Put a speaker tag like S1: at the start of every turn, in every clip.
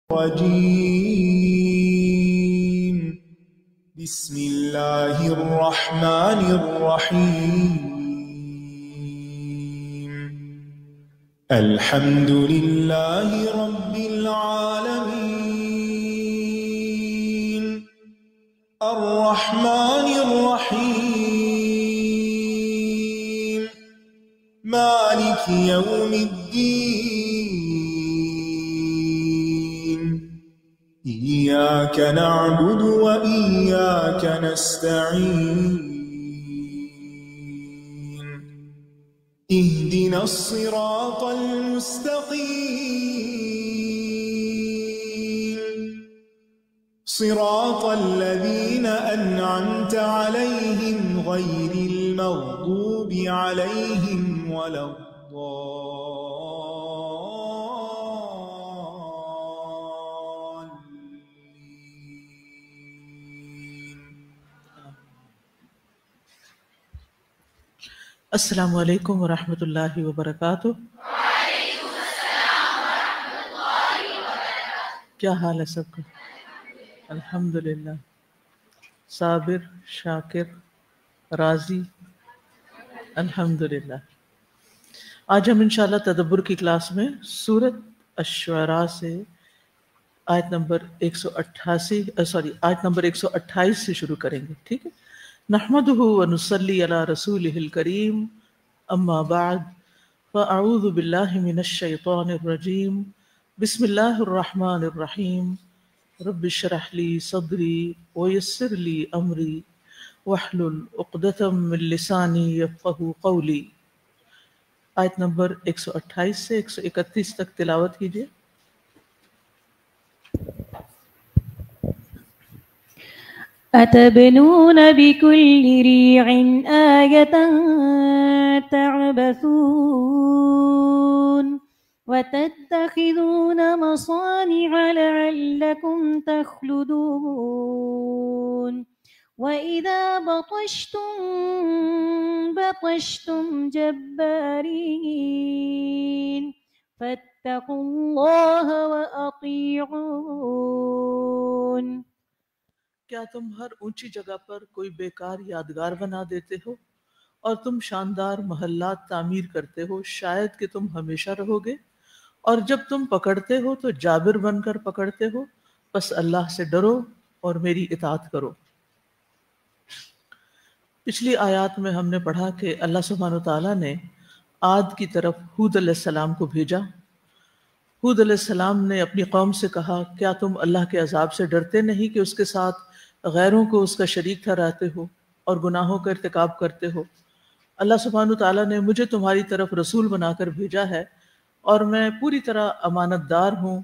S1: الرجيم بسم الله الرحمن الرحيم الحمد لله رب العالمين الرحمن الرحيم مالك يوم الدين إياك نعبد وإياك نستعين اهدنا الصراط المستقيم صراط الذين أنعمت عليهم غير المغضوب عليهم ولا الضالين.
S2: السلام علیکم ورحمۃ اللہ وبرکاتہ۔ کیا حال ہے سب کا؟ الحمدللہ، صابر، شاکر، راضی، الحمدللہ۔ آج ہم انشاءاللہ تدبر کی کلاس میں سورۃ الشعراء سے آیت نمبر 128 سے شروع کریں گے، ٹھیک ہے؟ نحمده ونصلی علی رسولہ الکریم، اما بعد فاعوذ باللہ من الشیطان الرجیم، بسم اللہ الرحمن الرحیم، رب اشرح لی صدری ویسر لی امری واحلل عقدۃ من لسانی یفقہوا قولی۔ آیت نمبر 128 سے 131 تک تلاوت کیجیے۔
S3: أتبنون بكل ريع آية تعبثون وتتخذون مصانع لعلكم تخلدون وإذا بطشتم بطشتم جبارين فاتقوا الله وأطيعون۔
S2: کیا تم ہر اونچی جگہ پر کوئی بیکار یادگار بنا دیتے ہو اور تم شاندار محلات تعمیر کرتے ہو، شاید کہ تم ہمیشہ رہو گے، اور جب تم پکڑتے ہو تو جابر بن کر پکڑتے ہو، بس اللہ سے ڈرو اور میری اطاعت کرو۔ پچھلی آیات میں ہم نے پڑھا کہ اللہ سبحانہ وتعالیٰ نے عاد کی طرف ہود علیہ السلام کو بھیجا۔ ہود علیہ السلام نے اپنی قوم سے کہا، کیا تم اللہ کے عذاب سے ڈرتے نہیں کہ اس کے ساتھ غیروں کو اس کا شریک ٹھہراتے ہو اور گناہوں کا ارتکاب کرتے ہو؟ اللہ سبحانہ وتعالیٰ نے مجھے تمہاری طرف رسول بنا کر بھیجا ہے اور میں پوری طرح امانت دار ہوں،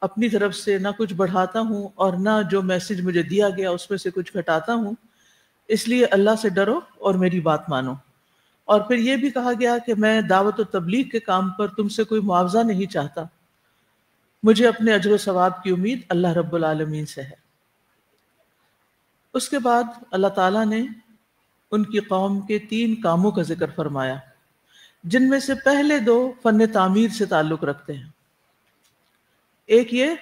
S2: اپنی طرف سے نہ کچھ بڑھاتا ہوں اور نہ جو میسج مجھے دیا گیا اس میں سے کچھ گھٹاتا ہوں، اس لیے اللہ سے ڈرو اور میری بات مانو۔ اور پھر یہ بھی کہا گیا کہ میں دعوت و تبلیغ کے کام پر تم سے کوئی معاوضہ نہیں چاہتا، مجھے اپنے اجر و ثواب کی امید اللہ رب العالمین سے ہے۔ اس کے بعد اللہ تعالیٰ نے ان کی قوم کے 3 کاموں کا ذکر فرمایا، جن میں سے پہلے 2 فن تعمیر سے تعلق رکھتے ہیں۔ ایک یہ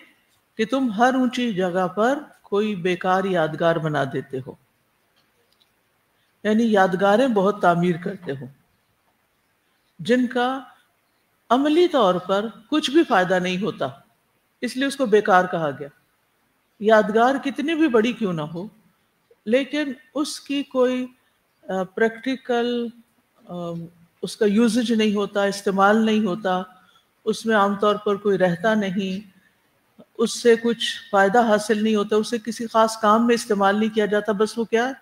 S2: کہ تم ہر اونچی جگہ پر کوئی بیکار یادگار بنا دیتے ہو، یعنی یادگاریں بہت تعمیر کرتے ہو جن کا عملی طور پر کچھ بھی فائدہ نہیں ہوتا، اس لیے اس کو بیکار کہا گیا۔ یادگار کتنی بھی بڑی کیوں نہ ہو، لیکن اس کی کوئی پریکٹیکل اس کا یوزج نہیں ہوتا، استعمال نہیں ہوتا، اس میں عام طور پر کوئی رہتا نہیں، اس سے کچھ فائدہ حاصل نہیں ہوتا، اسے کسی خاص کام میں استعمال نہیں کیا جاتا، بس وہ کیا ہے؟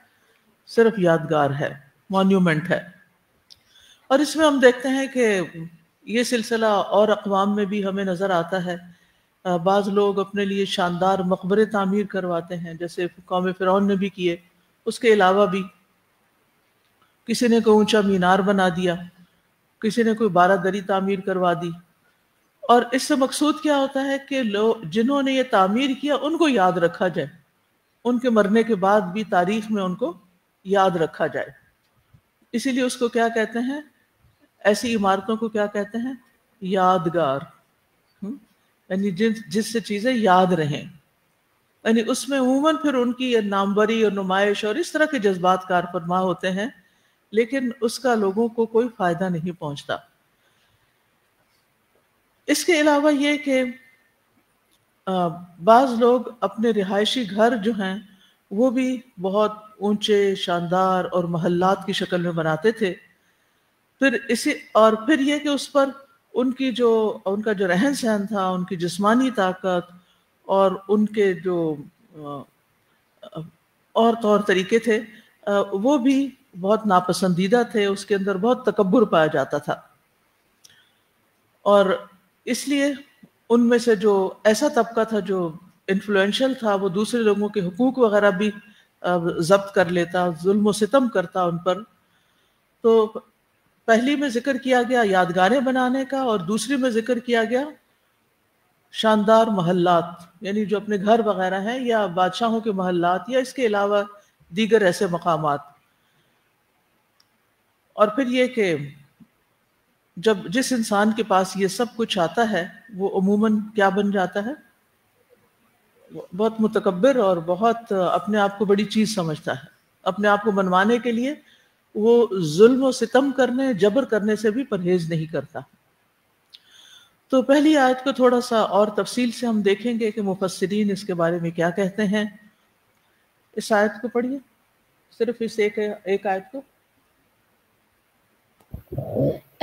S2: صرف یادگار ہے، مونیومنٹ ہے۔ اور اس میں ہم دیکھتے ہیں کہ یہ سلسلہ اور اقوام میں بھی ہمیں نظر آتا ہے۔ بعض لوگ اپنے لیے شاندار مقبرے تعمیر کرواتے ہیں، جیسے قوم فرعون نے بھی کیے۔ اس کے علاوہ بھی کسی نے کوئی اونچا مینار بنا دیا، کسی نے کوئی بارہ دری تعمیر کروا دی، اور اس سے مقصود کیا ہوتا ہے کہ لوگ جنہوں نے یہ تعمیر کیا ان کو یاد رکھا جائے، ان کے مرنے کے بعد بھی تاریخ میں ان کو یاد رکھا جائے۔ اسی لیے اس کو کیا کہتے ہیں، ایسی عمارتوں کو کیا کہتے ہیں؟ یادگار۔ یعنی جس سے چیزیں یاد رہیں، یعنی اس میں عموماً پھر ان کی ناموری اور نمائش اور اس طرح کے جذبات کار فرما ہوتے ہیں، لیکن اس کا لوگوں کو کوئی فائدہ نہیں پہنچتا۔ اس کے علاوہ یہ کہ بعض لوگ اپنے رہائشی گھر جو ہیں وہ بھی بہت اونچے شاندار اور محلات کی شکل میں بناتے تھے، پھر یہ کہ اس پر ان کا جو رہن سہن تھا، ان کی جسمانی طاقت اور ان کے جو اور طور طریقے تھے وہ بھی بہت ناپسندیدہ تھے، اس کے اندر بہت تکبر پایا جاتا تھا، اور اس لیے ان میں سے جو ایسا طبقہ تھا جو انفلوئنشل تھا، وہ دوسرے لوگوں کے حقوق وغیرہ بھی ضبط کر لیتا، ظلم و ستم کرتا ان پر۔ تو پہلی میں ذکر کیا گیا یادگاریں بنانے کا، اور دوسری میں ذکر کیا گیا شاندار محلات، یعنی جو اپنے گھر وغیرہ ہیں یا بادشاہوں کے محلات یا اس کے علاوہ دیگر ایسے مقامات۔ اور پھر یہ کہ جس انسان کے پاس یہ سب کچھ آتا ہے وہ عموماً کیا بن جاتا ہے؟ بہت متکبر اور بہت اپنے آپ کو بڑی چیز سمجھتا ہے۔ اپنے آپ کو منوانے کے لیے وہ ظلم و ستم کرنے، جبر کرنے سے بھی پرہیز نہیں کرتا۔ تو پہلی آیت کو تھوڑا سا اور تفصیل سے ہم دیکھیں گے کہ مفسرین اس کے بارے میں کیا کہتے ہیں۔ اس آیت کو پڑھیے، صرف اس ایک آیت کو۔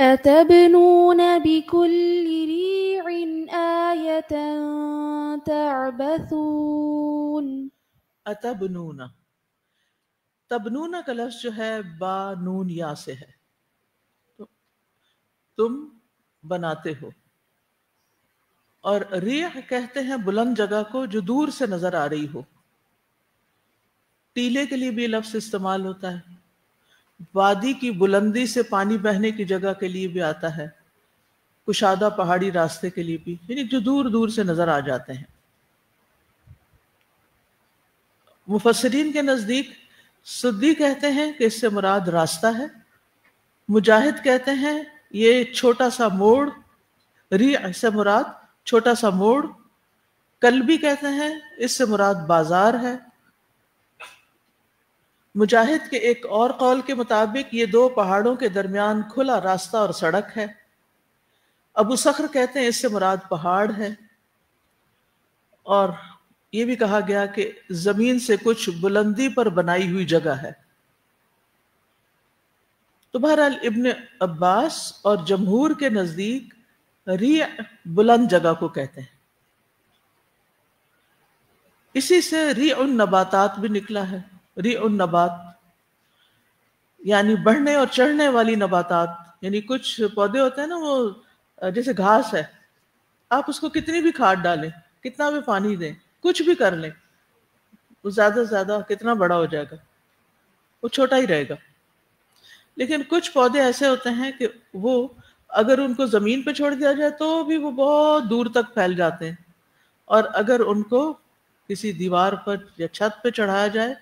S3: أتبنون بكل ريع آية تعبثون۔
S2: اتبنون، تبنون کا لفظ جو ہے با نون یا سے ہے، تو تم بناتے ہو، اور ریح کہتے ہیں بلند جگہ کو جو دور سے نظر آ رہی ہو۔ ٹیلے کے لیے بھی لفظ استعمال ہوتا ہے، وادی کی بلندی سے پانی بہنے کی جگہ کے لیے بھی آتا ہے، کشادہ پہاڑی راستے کے لیے بھی، یعنی جو دور دور سے نظر آ جاتے ہیں۔ مفسرین کے نزدیک سدی کہتے ہیں کہ اس سے مراد راستہ ہے، مجاہد کہتے ہیں یہ چھوٹا سا موڑ، ریع سے مراد چھوٹا سا موڑ، کلبی کہتے ہیں اس سے مراد بازار ہے۔ مجاہد کے ایک اور قول کے مطابق یہ دو پہاڑوں کے درمیان کھلا راستہ اور سڑک ہے۔ ابو صخر کہتے ہیں اس سے مراد پہاڑ ہے، اور یہ بھی کہا گیا کہ زمین سے کچھ بلندی پر بنائی ہوئی جگہ ہے۔ تو بہرحال ابن عباس اور جمہور کے نزدیک ریع بلند جگہ کو کہتے ہیں۔ اسی سے ریع النباتات بھی نکلا ہے، ریع النبات یعنی بڑھنے اور چڑھنے والی نباتات، یعنی کچھ پودے ہوتے ہیں نا، وہ جیسے گھاس ہے، آپ اس کو کتنی بھی کھاد ڈالیں، کتنا بھی پانی دیں، کچھ بھی کر لیں، وہ زیادہ سے زیادہ کتنا بڑا ہو جائے گا؟ وہ چھوٹا ہی رہے گا۔ لیکن کچھ پودے ایسے ہوتے ہیں کہ وہ اگر ان کو زمین پہ چھوڑ دیا جائے تو بھی وہ بہت دور تک پھیل جاتے ہیں، اور اگر ان کو کسی دیوار پر یا چھت پہ چڑھایا جائے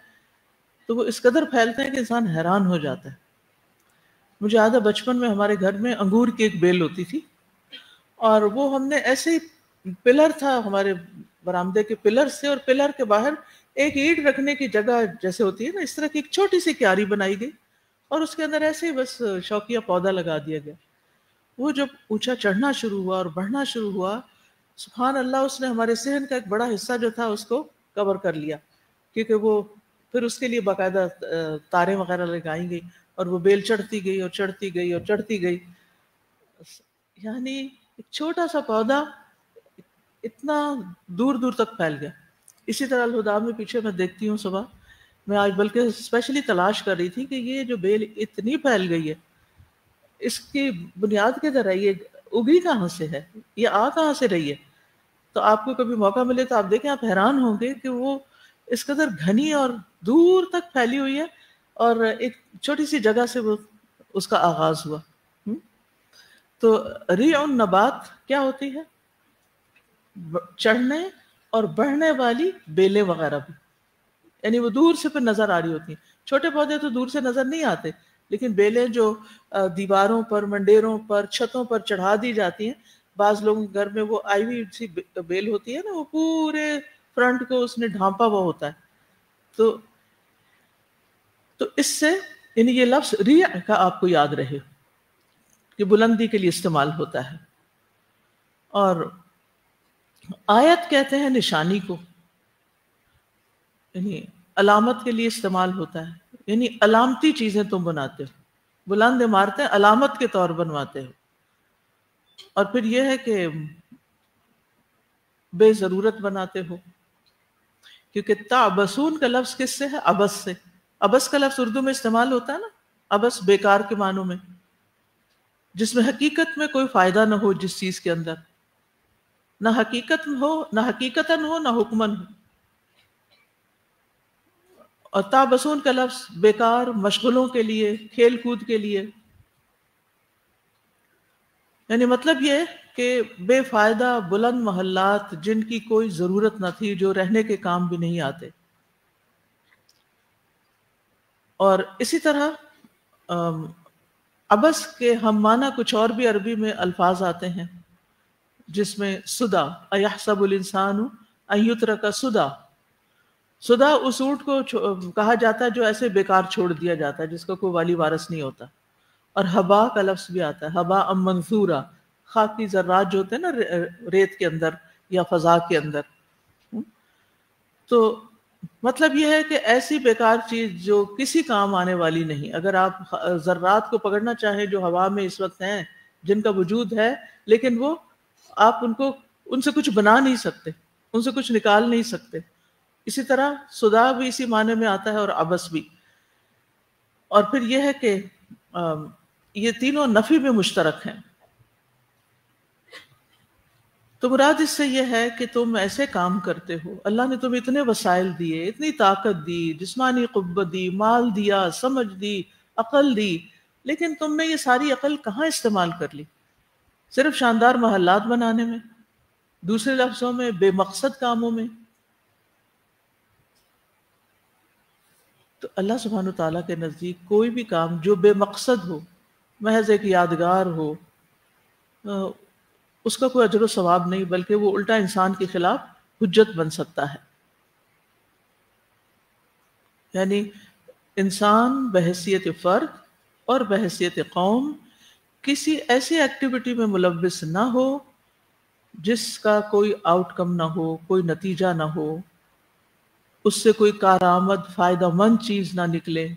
S2: تو وہ اس قدر پھیلتے ہیں کہ انسان حیران ہو جاتا ہے۔ مجھے یاد ہے بچپن میں ہمارے گھر میں انگور کی ایک بیل ہوتی تھی، اور وہ ہم نے ایسے ہی پلر تھا ہمارے برآمدے کے پلر سے، اور پلر کے باہر ایک اینٹ رکھنے کی جگہ جیسے ہوتی ہے نا، اس طرح کی ایک چھوٹی سی کیاری بنائی گئی، اور اس کے اندر ایسے ہی بس شوقیہ پودا لگا دیا گیا۔ وہ جب اونچا چڑھنا شروع ہوا اور بڑھنا شروع ہوا، سبحان اللہ، اس نے ہمارے صحن کا ایک بڑا حصہ جو تھا اس کو کور کر لیا، کیونکہ وہ پھر اس کے لیے باقاعدہ تاریں وغیرہ لگائی گئی، اور وہ بیل چڑھتی گئی اور چڑھتی گئی اور چڑھتی گئی، یعنی ایک چھوٹا سا پودا اتنا دور دور تک پھیل گیا۔ اسی طرح الہدا میں پیچھے میں دیکھتی ہوں صبح، میں آج بلکہ اسپیشلی تلاش کر رہی تھی کہ یہ جو بیل اتنی پھیل گئی ہے، اس کی بنیاد کدھر ہے، یہ اگی کہاں سے ہے، یہ آ کہاں سے رہی ہے؟ تو آپ کو کبھی موقع ملے تو آپ دیکھیں، آپ حیران ہوں گے کہ وہ اس قدر گھنی اور دور تک پھیلی ہوئی ہے، اور ایک چھوٹی سی جگہ سے وہ اس کا آغاز ہوا۔ تو ریع النبات کیا ہوتی ہے؟ چڑھنے اور بڑھنے والی بیلیں وغیرہ بھی، یعنی وہ دور سے پھر نظر آ رہی ہوتی ہیں۔ چھوٹے پودے تو دور سے نظر نہیں آتے، لیکن بیلیں جو دیواروں پر، منڈیروں پر، چھتوں پر چڑھا دی جاتی ہیں، بعض لوگوں کے گھر میں وہ آئی ہوئی سی بیل ہوتی ہے نا، وہ پورے فرنٹ کو اس نے ڈھانپا ہوا ہوتا ہے. تو اس سے یعنی یہ لفظ ریع کا آپ کو یاد رہے کہ بلندی کے لیے استعمال ہوتا ہے. اور آیت کہتے ہیں نشانی کو، یعنی علامت کے لیے استعمال ہوتا ہے. یعنی علامتی چیزیں تم بناتے ہو، بلند عمارتیں علامت کے طور بنواتے ہو. اور پھر یہ ہے کہ بے ضرورت بناتے ہو، کیونکہ تعبسون کا لفظ کس سے ہے؟ عبس سے. عبس کا لفظ اردو میں استعمال ہوتا ہے نا، عبس بیکار کے معنوں میں، جس میں حقیقت میں کوئی فائدہ نہ ہو، جس چیز کے اندر نہ حقیقت ہو، نہ حقیقتاً ہو، نہ حکمن ہو. اور تعبسون کا لفظ بیکار، مشغلوں کے لیے، کھیل کود کے لیے. یعنی مطلب یہ کہ بے فائدہ بلند محلات جن کی کوئی ضرورت نہ تھی، جو رہنے کے کام بھی نہیں آتے. اور اسی طرح عبس کے ہم معنی کچھ اور بھی عربی میں الفاظ آتے ہیں، جس میں سدا، ایحسب الانسان ان یترک سدا. سدا اس اونٹ کو کہا جاتا ہے جو ایسے بیکار چھوڑ دیا جاتا ہے، جس کا کوئی والی وارث نہیں ہوتا. اور ہبا کا لفظ بھی آتا ہے، ہبا ام منثورا، خاکی ذرات جو ہوتے ہیں نا ریت کے اندر یا فضا کے اندر. تو مطلب یہ ہے کہ ایسی بیکار چیز جو کسی کام آنے والی نہیں. اگر آپ ذرات کو پکڑنا چاہیں جو ہوا میں اس وقت ہیں، جن کا وجود ہے، لیکن وہ آپ ان سے کچھ بنا نہیں سکتے، ان سے کچھ نکال نہیں سکتے. اسی طرح سدا بھی اسی معنی میں آتا ہے اور عبس بھی. اور پھر یہ ہے کہ یہ تینوں نفی میں مشترک ہیں. تو مراد اس سے یہ ہے کہ تم ایسے کام کرتے ہو، اللہ نے تمہیں اتنے وسائل دیے، اتنی طاقت دی، جسمانی قوت دی، مال دیا، سمجھ دی، عقل دی، لیکن تم نے یہ ساری عقل کہاں استعمال کر لی؟ صرف شاندار محلات بنانے میں، دوسرے لفظوں میں بے مقصد کاموں میں. تو اللہ سبحانہ تعالیٰ کے نزدیک کوئی بھی کام جو بے مقصد ہو، محض ایک یادگار ہو، اس کا کوئی اجر و ثواب نہیں، بلکہ وہ الٹا انسان کے خلاف حجت بن سکتا ہے. یعنی انسان بحیثیت فرد اور بحیثیت قوم کسی ایسی ایکٹیویٹی میں ملوث نہ ہو جس کا کوئی آؤٹ کم نہ ہو، کوئی نتیجہ نہ ہو، اس سے کوئی کارآمد فائدہ مند چیز نہ نکلے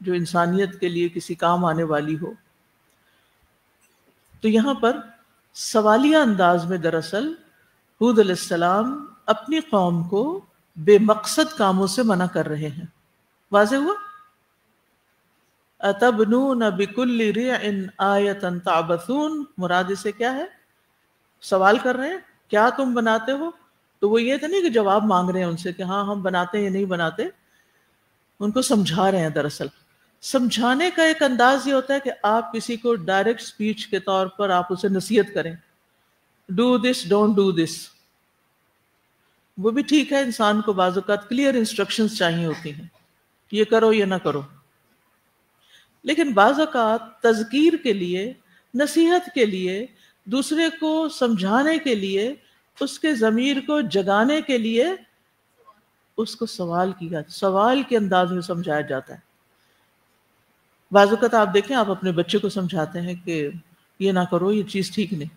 S2: جو انسانیت کے لیے کسی کام آنے والی ہو. تو یہاں پر سوالیہ انداز میں دراصل ہود علیہ السلام اپنی قوم کو بے مقصد کاموں سے منع کر رہے ہیں. واضح ہوا؟ اتبنون بکل ریع آیۃ تعبثون، مراد سے کیا ہے؟ سوال کر رہے ہیں کیا تم بناتے ہو. تو وہ یہ تو نہیں کہ جواب مانگ رہے ہیں ان سے کہ ہاں ہم بناتے ہیں یا نہیں بناتے، ان کو سمجھا رہے ہیں. دراصل سمجھانے کا ایک انداز یہ ہوتا ہے کہ آپ کسی کو ڈائریکٹ سپیچ کے طور پر آپ اسے نصیحت کریں، do this don't do this. وہ بھی ٹھیک ہے، انسان کو بعض اوقات کلیئر انسٹرکشنز چاہیے ہوتی ہیں، یہ کرو یا نہ کرو. لیکن بعض اوقات تذکیر کے لیے، نصیحت کے لیے، دوسرے کو سمجھانے کے لیے، اس کے ضمیر کو جگانے کے لیے اس کو سوال کے انداز میں سمجھایا جاتا ہے. بعض اوقات آپ دیکھیں، آپ اپنے بچے کو سمجھاتے ہیں کہ یہ نہ کرو، یہ چیز ٹھیک نہیں،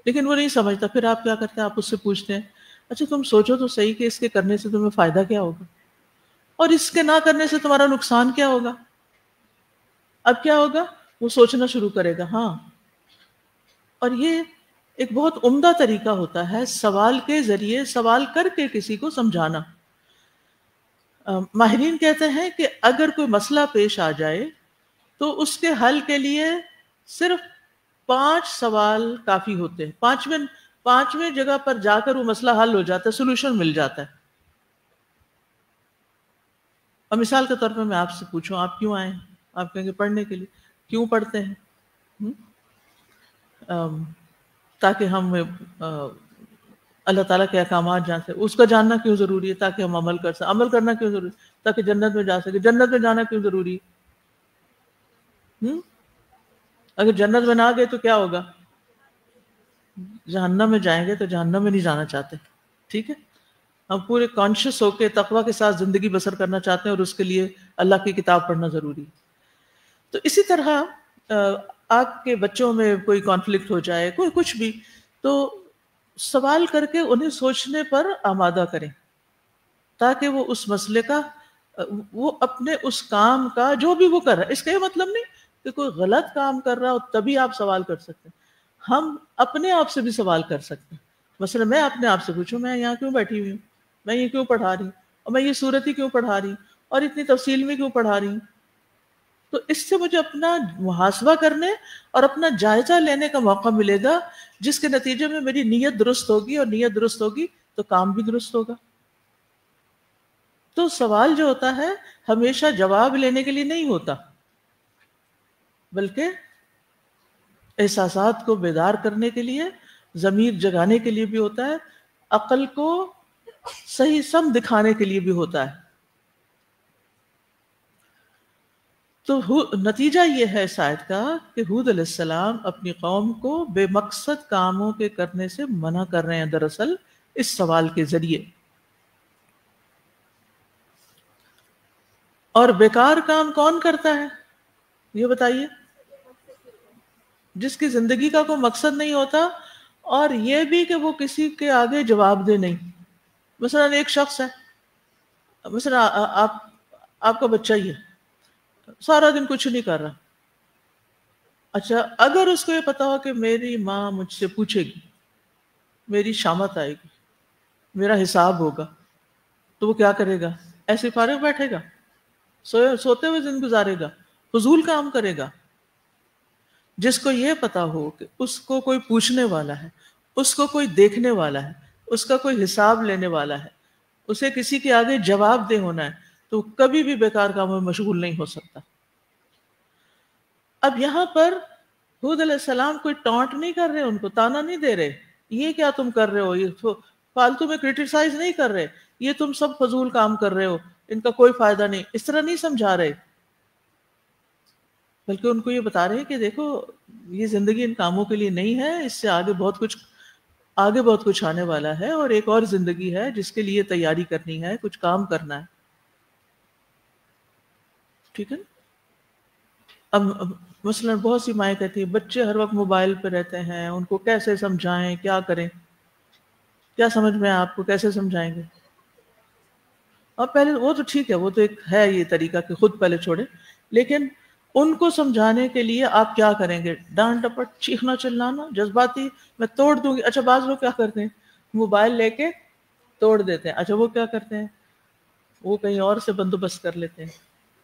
S2: لیکن وہ نہیں سمجھتا. پھر آپ کیا کرتے ہیں؟ آپ اس سے پوچھتے ہیں اچھا تم سوچو تو صحیح کہ اس کے کرنے سے تمہیں فائدہ کیا ہوگا، اور اس کے نہ کرنے سے تمہارا نقصان کیا ہوگا. اب کیا ہوگا؟ وہ سوچنا شروع کرے گا. ہاں، اور یہ ایک بہت عمدہ طریقہ ہوتا ہے سوال کے ذریعے، سوال کر کے کسی کو سمجھانا. ماہرین کہتے ہیں کہ اگر کوئی مسئلہ پیش آ جائے تو اس کے حل کے لیے صرف 5 سوال کافی ہوتے ہیں. پانچویں جگہ پر جا کر وہ مسئلہ حل ہو جاتا ہے، سولوشن مل جاتا ہے. اور مثال کے طور پر میں آپ سے پوچھوں آپ کیوں آئے ہیں؟ آپ کہیں گے پڑھنے کے لیے. کیوں پڑھتے ہیں؟ تاکہ ہم اللہ تعالیٰ کے احکامات جان سکیں. اس کا جاننا کیوں ضروری ہے؟ تاکہ ہم عمل کر سکیں. عمل کرنا کیوں ضروری ہے؟ تاکہ جنت میں جا سکے. جنت میں جانا کیوں ضروری ہے؟ اگر جنت میں نہ گئے تو کیا ہوگا؟ جہنم میں جائیں گے تو جہنم میں نہیں جانا چاہتے، ٹھیک ہے؟ ہم پورے کانشیس ہو کے تقوی کے ساتھ زندگی بسر کرنا چاہتے ہیں، اور اس کے لیے اللہ کی کتاب پڑھنا ضروری ہے۔ تو اسی طرح آپ کے بچوں میں کوئی کانفلکٹ ہو جائے، کوئی کچھ بھی، تو سوال کر کے انہیں سوچنے پر آمادہ کریں، تاکہ وہ اس مسئلے کا وہ اپنے اس کام کا جو بھی وہ کر رہا ہے، اس کا یہ مطلب نہیں کہ کوئی غلط کام کر رہا ہو تبھی آپ سوال کر سکتے ہیں۔ ہم اپنے آپ سے بھی سوال کر سکتے ہیں۔ مثلا میں اپنے آپ سے پوچھوں، میں یہاں کیوں بیٹھی ہوئی ہوں، میں یہ کیوں پڑھا رہی ہوں، اور میں یہ صورت ہی کیوں پڑھا رہی ہوں، اور اتنی تفصیل میں کیوں پڑھا رہی ہوں؟ تو اس سے مجھے اپنا محاسبہ کرنے اور اپنا جائزہ لینے کا موقع ملے گا، جس کے نتیجے میں میری نیت درست ہوگی، اور نیت درست ہوگی تو کام بھی درست ہوگا۔ تو سوال جو ہوتا ہے ہمیشہ جواب لینے کے لیے نہیں ہوتا، بلکہ احساسات کو بیدار کرنے کے لیے، ضمیر جگانے کے لیے بھی ہوتا ہے، عقل کو صحیح سم دکھانے کے لیے بھی ہوتا ہے۔ تو نتیجہ یہ ہے اس آیت کا کہ ہود علیہ السلام اپنی قوم کو بے مقصد کاموں کے کرنے سے منع کر رہے ہیں، دراصل اس سوال کے ذریعے۔ اور بیکار کام کون کرتا ہے یہ بتائیے؟ جس کی زندگی کا کوئی مقصد نہیں ہوتا، اور یہ بھی کہ وہ کسی کے آگے جواب دے نہیں۔ مثلا ایک شخص ہے، مثلا آپ کا بچہ ہی ہے، سارا دن کچھ نہیں کر رہا۔ اچھا، اگر اس کو یہ پتا ہو کہ میری ماں مجھ سے پوچھے گی، میری شامت آئے گی، میرا حساب ہوگا، تو وہ کیا کرے گا؟ ایسے فارغ بیٹھے گا؟ سوتے ہوئے دن گزارے گا؟ فضول کام کرے گا؟ جس کو یہ پتا ہو کہ اس کو کوئی پوچھنے والا ہے، اس کو کوئی دیکھنے والا ہے، اس کا کوئی حساب لینے والا ہے، اسے کسی کے آگے جواب دہ ہونا ہے، تو کبھی بھی بیکار کاموں میں مشغول نہیں ہو سکتا۔ اب یہاں پر ہود علیہ السلام کوئی ٹانٹ نہیں کر رہے، ان کو تانا نہیں دے رہے، یہ کیا تم کر رہے ہو، یہ فالتو میں کرٹیسائز نہیں کر رہے، یہ تم سب فضول کام کر رہے ہو، ان کا کوئی فائدہ نہیں، اس طرح نہیں سمجھا رہے، بلکہ ان کو یہ بتا رہے ہیں کہ دیکھو یہ زندگی ان کاموں کے لیے نہیں ہے، اس سے آگے بہت کچھ آنے والا ہے، اور ایک اور زندگی ہے جس کے لیے تیاری کرنی ہے، کچھ کام کرنا ہے، ٹھیک ہے نا؟ اب مثلا بہت سی مائیں کہتی ہیں بچے ہر وقت موبائل پہ رہتے ہیں، ان کو کیسے سمجھائیں، کیا کریں؟ کیا سمجھ میں آپ کو کیسے سمجھائیں گے؟ اور پہلے وہ تو ٹھیک ہے، وہ تو ایک ہے یہ طریقہ کہ خود پہلے چھوڑے، لیکن ان کو سمجھانے کے لیے آپ کیا کریں گے؟ ڈانٹ ڈپٹ، چیخنا چلانا، جذباتی میں توڑ دوں گی؟ اچھا، بعض لوگ کیا کرتے ہیں، موبائل لے کے توڑ دیتے ہیں۔ اچھا، وہ کیا کرتے ہیں، وہ کہیں اور سے بندوبست کر لیتے ہیں،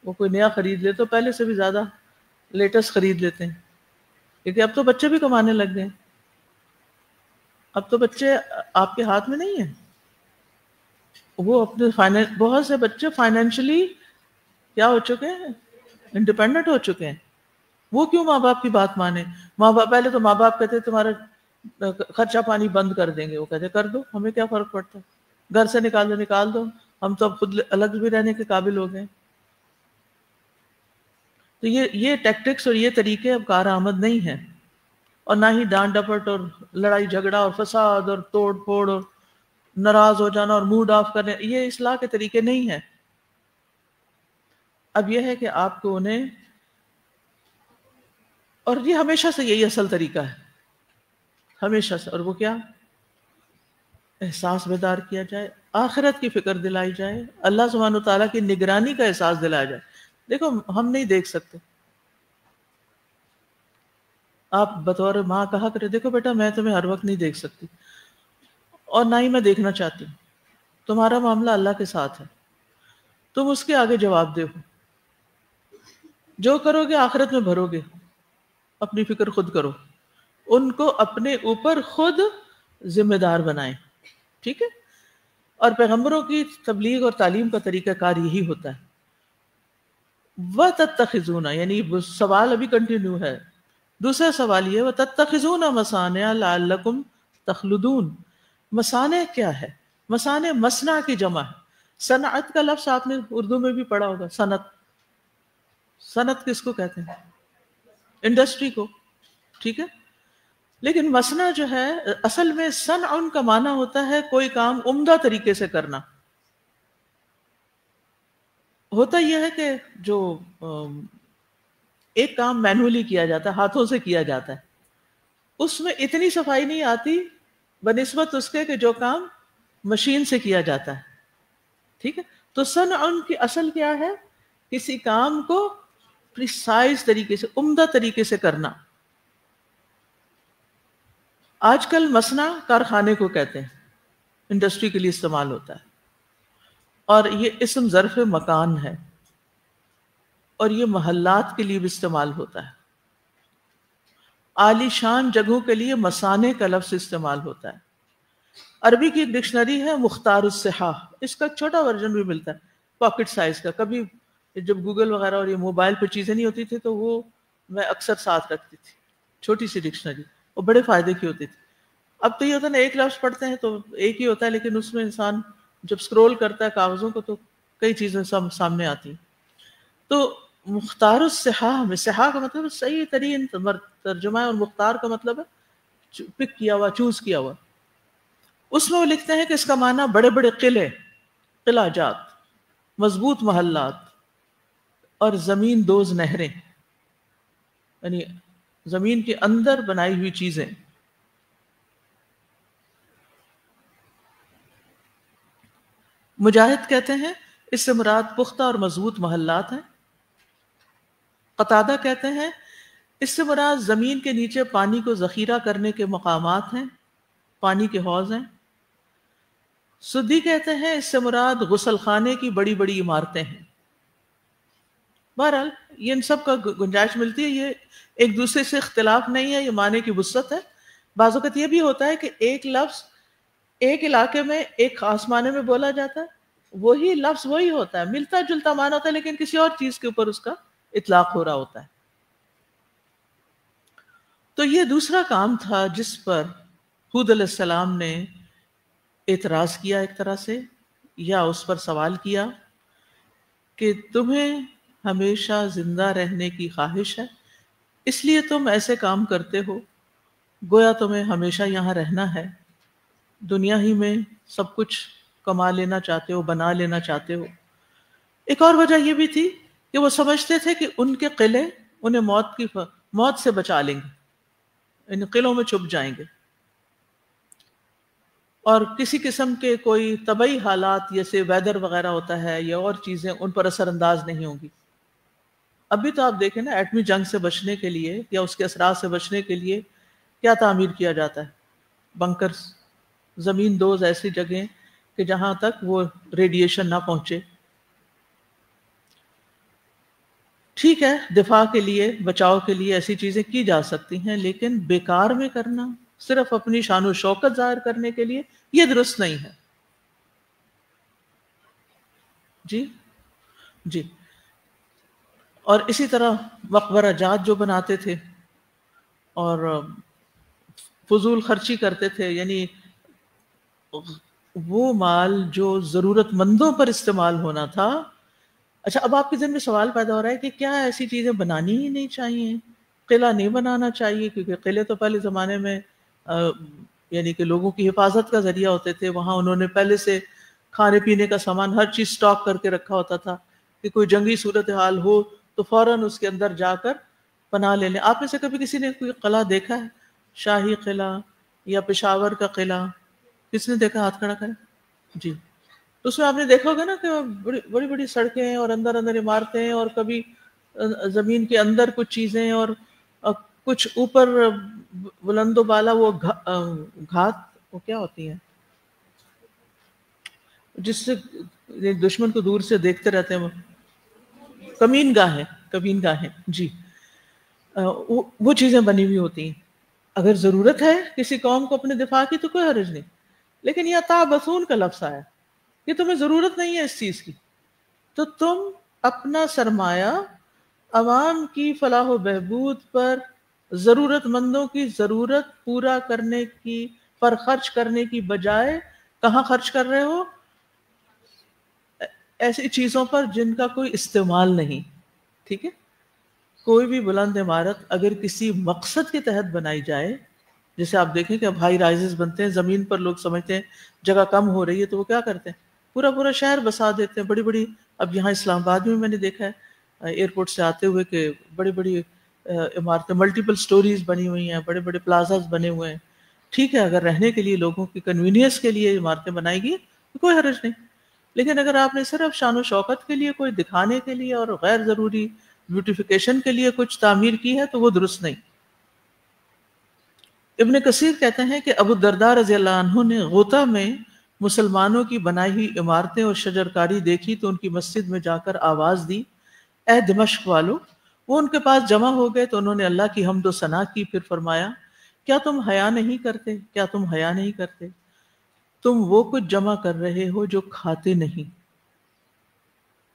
S2: وہ کوئی نیا خرید لے تو پہلے سے بھی زیادہ لیٹسٹ خرید لیتے ہیں، کیونکہ اب تو بچے بھی کمانے لگ گئے، اب تو بچے آپ کے ہاتھ میں نہیں ہیں، وہ اپنے بہت سے بچے فائنینشلی کیا ہو چکے ہیں، انڈیپینڈنٹ ہو چکے ہیں۔ وہ کیوں ماں باپ کی بات مانے؟ پہلے تو ماں باپ کہتے تمہارا خرچہ پانی بند کر دیں گے، وہ کہتے کر دو، ہمیں کیا فرق پڑتا ہے، گھر سے نکال دو، ہم تو اب خود الگ بھی رہنے کے قابل ہو گئے۔ تو یہ ٹیکٹکس اور یہ طریقے اب کارآمد نہیں ہیں، اور نہ ہی ڈانٹ ڈپٹ اور لڑائی جھگڑا اور فساد اور توڑ پھوڑ اور ناراض ہو جانا اور موڈ آف کرنے، یہ اصلاح کے طریقے نہیں ہیں۔ اب یہ ہے کہ آپ کو انہیں، اور یہ ہمیشہ سے یہی اصل طریقہ ہے، ہمیشہ سے، اور وہ کیا؟ احساس بیدار کیا جائے، آخرت کی فکر دلائی جائے، اللہ سبحانہ وتعالیٰ کی نگرانی کا احساس دلایا جائے۔ دیکھو ہم نہیں دیکھ سکتے، آپ بطور ماں کہا کرے دیکھو بیٹا میں تمہیں ہر وقت نہیں دیکھ سکتی، اور نہ ہی میں دیکھنا چاہتی ہوں، تمہارا معاملہ اللہ کے ساتھ ہے، تم اس کے آگے جواب دہ ہو، جو کرو گے آخرت میں بھرو گے، اپنی فکر خود کرو، ان کو اپنے اوپر خود ذمہ دار بنائیں، ٹھیک ہے؟ اور پیغمبروں کی تبلیغ اور تعلیم کا طریقہ کار یہی ہوتا ہے۔ وَتَتَّخِذُونَ، یعنی سوال ابھی کنٹینیو ہے، دوسرا سوال یہ وَتَتَّخِذُونَ مَصَانِعَ لَعَلَّكُمْ تَخْلُدُونَ۔ مصانع کیا ہے؟ مصانع مصنع کی جمع ہے۔ صنعت کا لفظ آپ نے اردو میں بھی پڑھا ہوگا، صنعت کس کو کہتے ہیں؟ انڈسٹری کو، ٹھیک ہے؟ لیکن مسنا جو ہے اصل میں صنع کا معنی ہوتا ہے کوئی کام عمدہ طریقے سے کرنا. ہوتا یہ ہے کہ جو ایک کام مینولی کیا جاتا ہے، ہاتھوں سے کیا جاتا ہے، اس میں اتنی صفائی نہیں آتی بنسبت اس کے کہ جو کام مشین سے کیا جاتا ہے. ٹھیک ہے، تو صنع کی اصل کیا ہے؟ کسی کام کو پریسائز طریقے سے، عمدہ طریقے سے کرنا. آج کل مصنع کارخانے کو کہتے ہیں، انڈسٹری کے لیے استعمال ہوتا ہے، اور یہ اسم ظرف مکان ہے، اور یہ محلات کے لیے بھی استعمال ہوتا ہے. عالی شان جگہوں کے لیے مسانے کا لفظ استعمال ہوتا ہے. عربی کی ایک ڈکشنری ہے مختار الصحاح، اس کا چھوٹا ورژن بھی ملتا ہے پاکٹ سائز کا. کبھی جب گوگل وغیرہ اور یہ موبائل پہ چیزیں نہیں ہوتی تھی تو وہ میں اکثر ساتھ رکھتی تھی، چھوٹی سی ڈکشنری، وہ بڑے فائدے کی ہوتی تھی. اب تو یہ ہوتا ہے نا، ایک لفظ پڑھتے ہیں تو ایک ہی ہوتا ہے، لیکن اس میں انسان جب سکرول کرتا ہے کاغذوں کو تو کئی چیزیں سامنے آتی ہیں. تو مختار الصحاح میں، صحاح کا مطلب صحیح ترین ترجمہ ہے، اور مختار کا مطلب ہے پک کیا ہوا، چوز کیا ہوا. اس میں وہ لکھتے ہیں کہ اس کا معنی بڑے بڑے قلعے، قلعہ جات، مضبوط محلات اور زمین دوز نہریں، یعنی زمین کے اندر بنائی ہوئی چیزیں. مجاہد کہتے ہیں اس سے مراد پختہ اور مضبوط محلات ہیں. قتادہ کہتے ہیں اس سے مراد زمین کے نیچے پانی کو ذخیرہ کرنے کے مقامات ہیں، پانی کے حوض ہیں. سدی کہتے ہیں اس سے مراد غسل خانے کی بڑی بڑی عمارتیں ہیں. بہرحال یہ ان سب کا گنجائش ملتی ہے، یہ ایک دوسرے سے اختلاف نہیں ہے، یہ معنی کی وسعت ہے. بعض اوقات یہ بھی ہوتا ہے کہ ایک لفظ ایک علاقے میں ایک خاص معنی میں بولا جاتا ہے، وہی لفظ وہی ہوتا ہے، ملتا جلتا معنی ہوتا ہے، لیکن کسی اور چیز کے اوپر اس کا اطلاق ہو رہا ہوتا ہے. تو یہ دوسرا کام تھا جس پر ہود علیہ السلام نے اعتراض کیا ایک طرح سے، یا اس پر سوال کیا کہ تمہیں ہمیشہ زندہ رہنے کی خواہش ہے، اس لیے تم ایسے کام کرتے ہو گویا تمہیں ہمیشہ یہاں رہنا ہے، دنیا ہی میں سب کچھ کما لینا چاہتے ہو، بنا لینا چاہتے ہو. ایک اور وجہ یہ بھی تھی کہ وہ سمجھتے تھے کہ ان کے قلعے انہیں موت سے بچا لیں گے، ان قلعوں میں چھپ جائیں گے، اور کسی قسم کے کوئی طبعی حالات جیسے ویدر وغیرہ ہوتا ہے یا اور چیزیں ان پر اثر انداز نہیں ہوں گی. ابھی تو آپ دیکھیں نا، ایٹمی جنگ سے بچنے کے لیے یا اس کے اثرات سے بچنے کے لیے کیا تعمیر کیا جاتا ہے؟ بنکرز، زمین دوز ایسی جگہیں کہ جہاں تک وہ ریڈیشن نہ پہنچے. ٹھیک ہے، دفاع کے لیے، بچاؤ کے لیے ایسی چیزیں کی جا سکتی ہیں، لیکن بیکار میں کرنا، صرف اپنی شان و شوکت ظاہر کرنے کے لیے، یہ درست نہیں ہے. جی جی. اور اسی طرح مقبرہ جات جو بناتے تھے اور فضول خرچی کرتے تھے، یعنی وہ مال جو ضرورت مندوں پر استعمال ہونا تھا. اچھا، اب آپ کے ذہن میں سوال پیدا ہو رہا ہے کہ کیا ایسی چیزیں بنانی ہی نہیں چاہیے، قلعہ نہیں بنانا چاہیے؟ کیونکہ قلعے تو پہلے زمانے میں یعنی کہ لوگوں کی حفاظت کا ذریعہ ہوتے تھے، وہاں انہوں نے پہلے سے کھانے پینے کا سامان ہر چیز سٹاک کر کے رکھا ہوتا تھا کہ کوئی جنگی صورتحال ہو تو فوراً اس کے اندر جا کر پناہ لے لیں. آپ میں سے کبھی کسی نے کوئی قلعہ دیکھا ہے، شاہی قلعہ یا پشاور کا قلعہ؟ کس نے دیکھا؟ ہاتھ کھڑا کریں. جی. تو اس میں آپ نے دیکھا ہوگا نا کہ بڑی بڑی سڑکیں اور اندر اندر عمارتیں، اور کبھی زمین کے اندر کچھ چیزیں، اور کچھ اوپر بلند و بالا وہ گھات، وہ کیا ہوتی ہیں جس سے دشمن کو دور سے دیکھتے رہتے ہیں، کمین گاہیں. جی. وہ چیزیں بنی ہوئی ہوتی ہیں. اگر ضرورت ہے کسی قوم کو اپنے دفاع کی تو کوئی حرج نہیں، لیکن یہ تابثون کا لفظ آیا کہ تمہیں ضرورت نہیں ہے اس چیز کی، تو تم اپنا سرمایہ عوام کی فلاح و بہبود پر، ضرورت مندوں کی ضرورت پورا کرنے کی پر خرچ کرنے کی بجائے کہاں خرچ کر رہے ہو؟ ایسی چیزوں پر جن کا کوئی استعمال نہیں. ٹھیک ہے، کوئی بھی بلند عمارت اگر کسی مقصد کے تحت بنائی جائے جیسے آپ دیکھیں کہ اب ہائی رائزز بنتے ہیں، زمین پر لوگ سمجھتے ہیں جگہ کم ہو رہی ہے تو وہ کیا کرتے ہیں، پورا پورا شہر بسا دیتے ہیں، بڑی بڑی. اب یہاں اسلام آباد میں نے دیکھا ہے ایئرپورٹ سے آتے ہوئے کہ بڑی بڑی عمارتیں ملٹیپل سٹوریز بنی ہوئی ہیں، بڑے بڑے پلازاز بنے ہوئے ہیں. ٹھیک ہے، اگر رہنے کے لیے لوگوں کی کنوینئنس کے لیے عمارتیں بنائی گئی تو کوئی حرج نہیں، لیکن اگر آپ نے صرف شان و شوکت کے لیے، کوئی دکھانے کے لیے اور غیر ضروری بیوٹیفیکیشن کے لیے کچھ تعمیر کی ہے تو وہ درست نہیں. ابن کثیر کہتے ہیں کہ ابو الدرداء رضی اللہ عنہ نے غوطہ میں مسلمانوں کی بنائی ہوئی عمارتیں اور شجرکاری دیکھی تو ان کی مسجد میں جا کر آواز دی، اے دمشق والو. وہ ان کے پاس جمع ہو گئے تو انہوں نے اللہ کی حمد و ثنا کی، پھر فرمایا، کیا تم حیا نہیں کرتے؟ کیا تم حیا نہیں کرتے؟ تم وہ کچھ جمع کر رہے ہو جو کھاتے نہیں،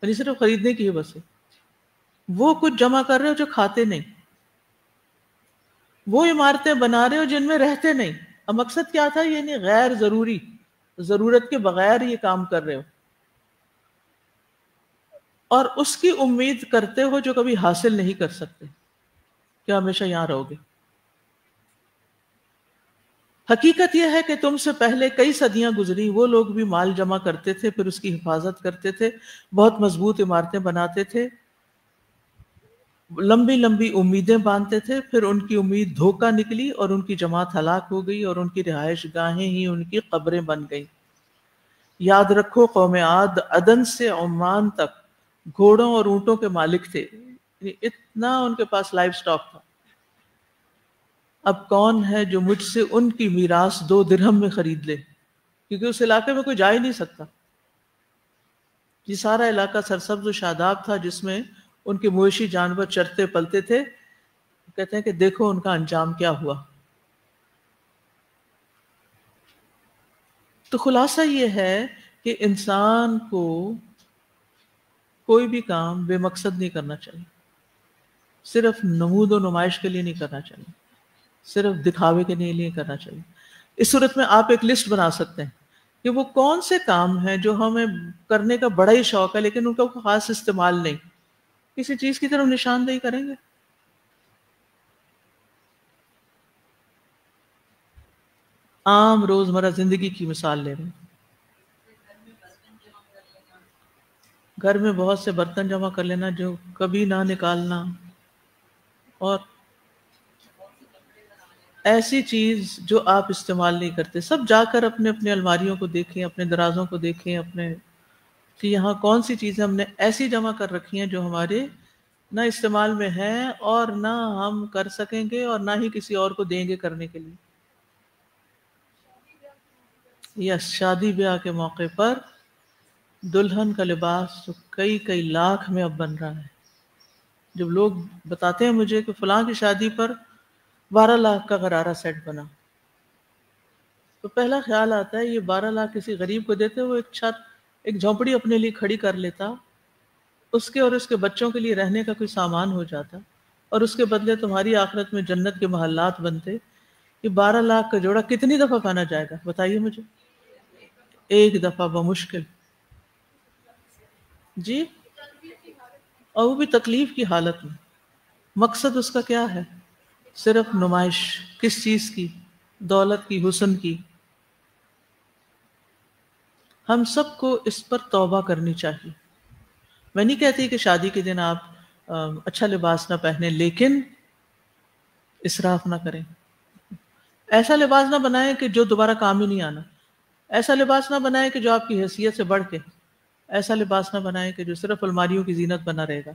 S2: یعنی صرف خریدنے کی ہے بس. وہ کچھ جمع کر رہے ہو جو کھاتے نہیں، وہ عمارتیں بنا رہے ہو جن میں رہتے نہیں. اب مقصد کیا تھا؟ یعنی غیر ضروری، ضرورت کے بغیر یہ کام کر رہے ہو، اور اس کی امید کرتے ہو جو کبھی حاصل نہیں کر سکتے، کہ ہمیشہ یہاں رہو گے. حقیقت یہ ہے کہ تم سے پہلے کئی صدیاں گزری، وہ لوگ بھی مال جمع کرتے تھے، پھر اس کی حفاظت کرتے تھے، بہت مضبوط عمارتیں بناتے تھے، لمبی لمبی امیدیں باندھتے تھے، پھر ان کی امید دھوکہ نکلی اور ان کی جماعت ہلاک ہو گئی اور ان کی رہائش گاہیں ہی ان کی قبریں بن گئی. یاد رکھو قوم عاد عدن سے عمان تک گھوڑوں اور اونٹوں کے مالک تھے، اتنا ان کے پاس لائف سٹاک تھا. اب کون ہے جو مجھ سے ان کی میراث 2 درہم میں خرید لے، کیونکہ اس علاقے میں کوئی جا ہی نہیں سکتا. یہ سارا علاقہ سرسبز و شاداب تھا جس میں ان کے مویشی جانور چرتے پلتے تھے. کہتے ہیں کہ دیکھو ان کا انجام کیا ہوا. تو خلاصہ یہ ہے کہ انسان کو کوئی بھی کام بے مقصد نہیں کرنا چاہیے، صرف نمود و نمائش کے لیے نہیں کرنا چاہیے، صرف دکھاوے کے لیے نہیں کرنا چاہیے. اس صورت میں آپ ایک لسٹ بنا سکتے ہیں کہ وہ کون سے کام ہیں جو ہمیں کرنے کا بڑا ہی شوق ہے لیکن ان کا خاص استعمال نہیں. کسی چیز کی طرف نشاندہی کریں گے. عام روزمرہ زندگی کی مثال لے رہے ہیں، گھر میں بہت سے برتن جمع کر لینا جو کبھی نہ نکالنا، اور ایسی چیز جو آپ استعمال نہیں کرتے. سب جا کر اپنے اپنے الماریوں کو دیکھیں، اپنے درازوں کو دیکھیں، اپنے کہ یہاں کون سی چیزیں ہم نے ایسی جمع کر رکھی ہیں جو ہمارے نہ استعمال میں ہیں اور نہ ہم کر سکیں گے اور نہ ہی کسی اور کو دیں گے کرنے کے لیے. یس، شادی بیاہ کے موقع پر دلہن کا لباس جو کئی کئی لاکھ میں اب بن رہا ہے. جب لوگ بتاتے ہیں مجھے کہ فلاں کی شادی پر 12 لاکھ کا غرارہ سیٹ بنا، تو پہلا خیال آتا ہے یہ 12 لاکھ کسی غریب کو دیتے وہ ایک چھت، ایک جھونپڑی اپنے لیے کھڑی کر لیتا، اس کے اور اس کے بچوں کے لیے رہنے کا کوئی سامان ہو جاتا، اور اس کے بدلے تمہاری آخرت میں جنت کے محلات بنتے. یہ 12 لاکھ کا جوڑا کتنی دفعہ پہنا جائے گا بتائیے مجھے؟ ایک دفعہ بمشکل. جی، اور وہ بھی تکلیف کی حالت میں. مقصد اس کا کیا ہے؟ صرف نمائش. کس چیز کی؟ دولت کی، حسن کی. ہم سب کو اس پر توبہ کرنی چاہیے. میں نہیں کہتی کہ شادی کے دن آپ اچھا لباس نہ پہنیں، لیکن اسراف نہ کریں. ایسا لباس نہ بنائیں کہ جو دوبارہ کام ہی نہیں آنا. ایسا لباس نہ بنائیں کہ جو آپ کی حیثیت سے بڑھ کے. ایسا لباس نہ بنائیں کہ جو صرف الماریوں کی زینت بنا رہے گا.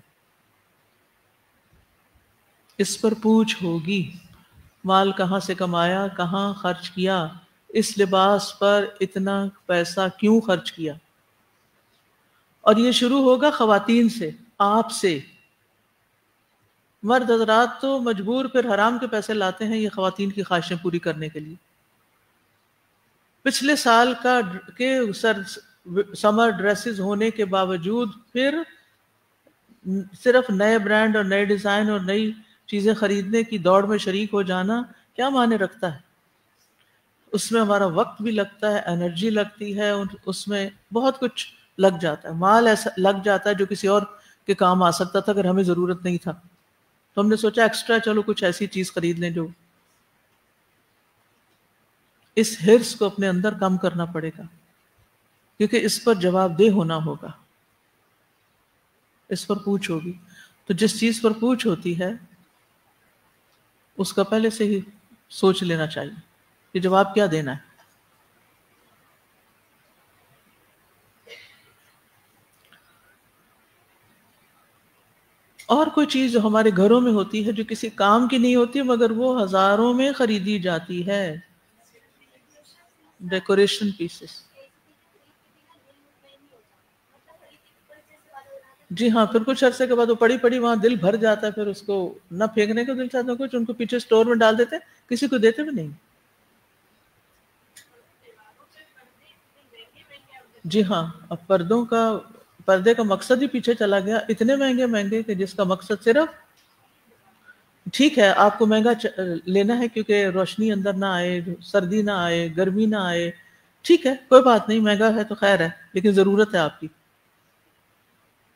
S2: اس پر پوچھ ہوگی، مال کہاں سے کمایا، کہاں خرچ کیا، اس لباس پر اتنا پیسہ کیوں خرچ کیا. اور یہ شروع ہوگا خواتین سے، آپ سے. مرد حضرات تو مجبور پھر حرام کے پیسے لاتے ہیں یہ خواتین کی خواہشیں پوری کرنے کے لیے. پچھلے سال کا کے سمر ڈریسز ہونے کے باوجود پھر صرف نئے برانڈ اور نئے ڈیزائن اور نئی چیزیں خریدنے کی دوڑ میں شریک ہو جانا کیا معنی رکھتا ہے؟ اس میں ہمارا وقت بھی لگتا ہے، انرجی لگتی ہے، اس میں بہت کچھ لگ جاتا ہے. مال ایسا لگ جاتا ہے جو کسی اور کے کام آ سکتا تھا اگر ہمیں ضرورت نہیں تھا. تو ہم نے سوچا ایکسٹرا چلو کچھ ایسی چیز خرید لیں جو. اس حرص کو اپنے اندر کم کرنا پڑے گا، کیونکہ اس پر جواب دہ ہونا ہوگا، اس پر پوچھ ہوگی۔ تو جس چیز پر پوچھ ہوتی ہے اس کا پہلے سے ہی سوچ لینا چاہیے کہ جواب کیا دینا ہے۔ اور کوئی چیز جو ہمارے گھروں میں ہوتی ہے جو کسی کام کی نہیں ہوتی مگر وہ ہزاروں میں خریدی جاتی ہے، ڈیکوریشن پیسز۔ جی ہاں، پھر کچھ عرصے کے بعد وہ پڑی پڑی وہاں دل بھر جاتا ہے، پھر اس کو نہ پھینکنے کو دل چاہتا ہے، کچھ ان کو پیچھے اسٹور میں ڈال دیتے، کسی کو دیتے بھی نہیں۔ جی ہاں، اب پردے کا مقصد ہی پیچھے چلا گیا، اتنے مہنگے مہنگے کہ جس کا مقصد صرف، ٹھیک ہے آپ کو مہنگا لینا ہے کیونکہ روشنی اندر نہ آئے، سردی نہ آئے، گرمی نہ آئے، ٹھیک ہے کوئی بات نہیں، مہنگا ہے تو خیر ہے، لیکن ضرورت ہے آپ کی۔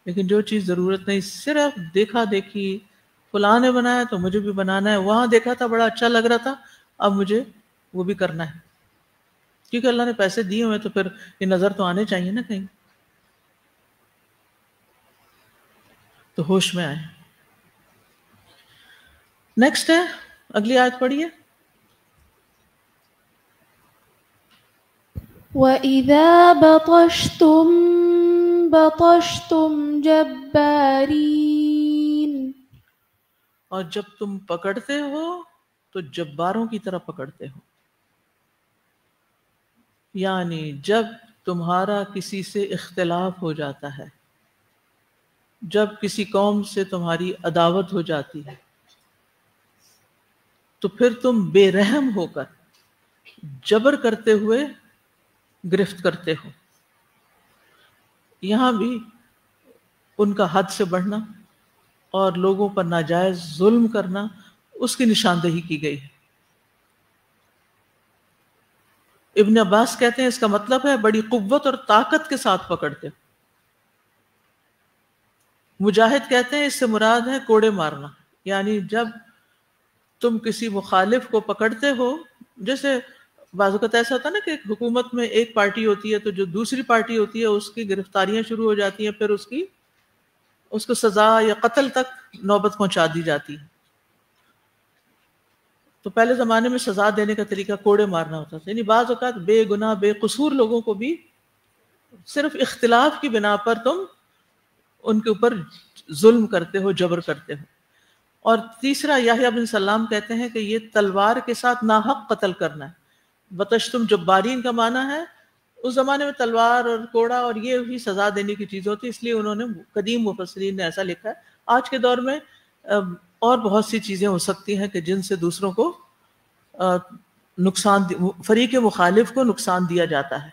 S2: لیکن جو چیز ضرورت نہیں، صرف دیکھا دیکھی، فلاں نے بنایا تو مجھے بھی بنانا ہے، وہاں دیکھا تھا بڑا اچھا لگ رہا تھا، اب مجھے وہ بھی کرنا ہے، کیونکہ اللہ نے پیسے دیے ہوئے تو پھر یہ نظر تو آنے چاہیے نا کہیں۔ تو ہوش میں آئے۔ نیکسٹ ہے، اگلی آیت پڑھیے۔
S3: وَإِذَا بَطَشْتُم بَطَشْتُمْ جَبَّارِينَ،
S2: اور جب تم پکڑتے ہو تو جباروں کی طرح پکڑتے ہو، یعنی جب تمہارا کسی سے اختلاف ہو جاتا ہے، جب کسی قوم سے تمہاری عداوت ہو جاتی ہے تو پھر تم بے رحم ہو کر جبر کرتے ہوئے گرفت کرتے ہو۔ یہاں بھی ان کا حد سے بڑھنا اور لوگوں پر ناجائز ظلم کرنا، اس کی نشاندہی کی گئی ہے۔ ابن عباس کہتے ہیں اس کا مطلب ہے بڑی قوت اور طاقت کے ساتھ پکڑتے ہو۔ مجاہد کہتے ہیں اس سے مراد ہے کوڑے مارنا، یعنی جب تم کسی مخالف کو پکڑتے ہو، جیسے بعض اوقات ایسا ہوتا ہے نا کہ ایک حکومت میں ایک پارٹی ہوتی ہے تو جو دوسری پارٹی ہوتی ہے اس کی گرفتاریاں شروع ہو جاتی ہیں، پھر اس کو سزا یا قتل تک نوبت پہنچا دی جاتی ہے۔ تو پہلے زمانے میں سزا دینے کا طریقہ کوڑے مارنا ہوتا تھا، یعنی بعض اوقات بے گناہ بے قصور لوگوں کو بھی صرف اختلاف کی بنا پر تم ان کے اوپر ظلم کرتے ہو، جبر کرتے ہو۔ اور تیسرا یحییٰ بن سلام کہتے ہیں کہ یہ تلوار کے ساتھ ناحق قتل کرنا ہے۔ بطشتم جبارین کا معنی ہے اس زمانے میں تلوار اور کوڑا اور یہ بھی سزا دینے کی چیز ہوتی، اس لیے انہوں نے قدیم مفسرین نے ایسا لکھا ہے۔ آج کے دور میں اور بہت سی چیزیں ہو سکتی ہیں کہ جن سے دوسروں کو فریق مخالف کو نقصان دیا جاتا ہے۔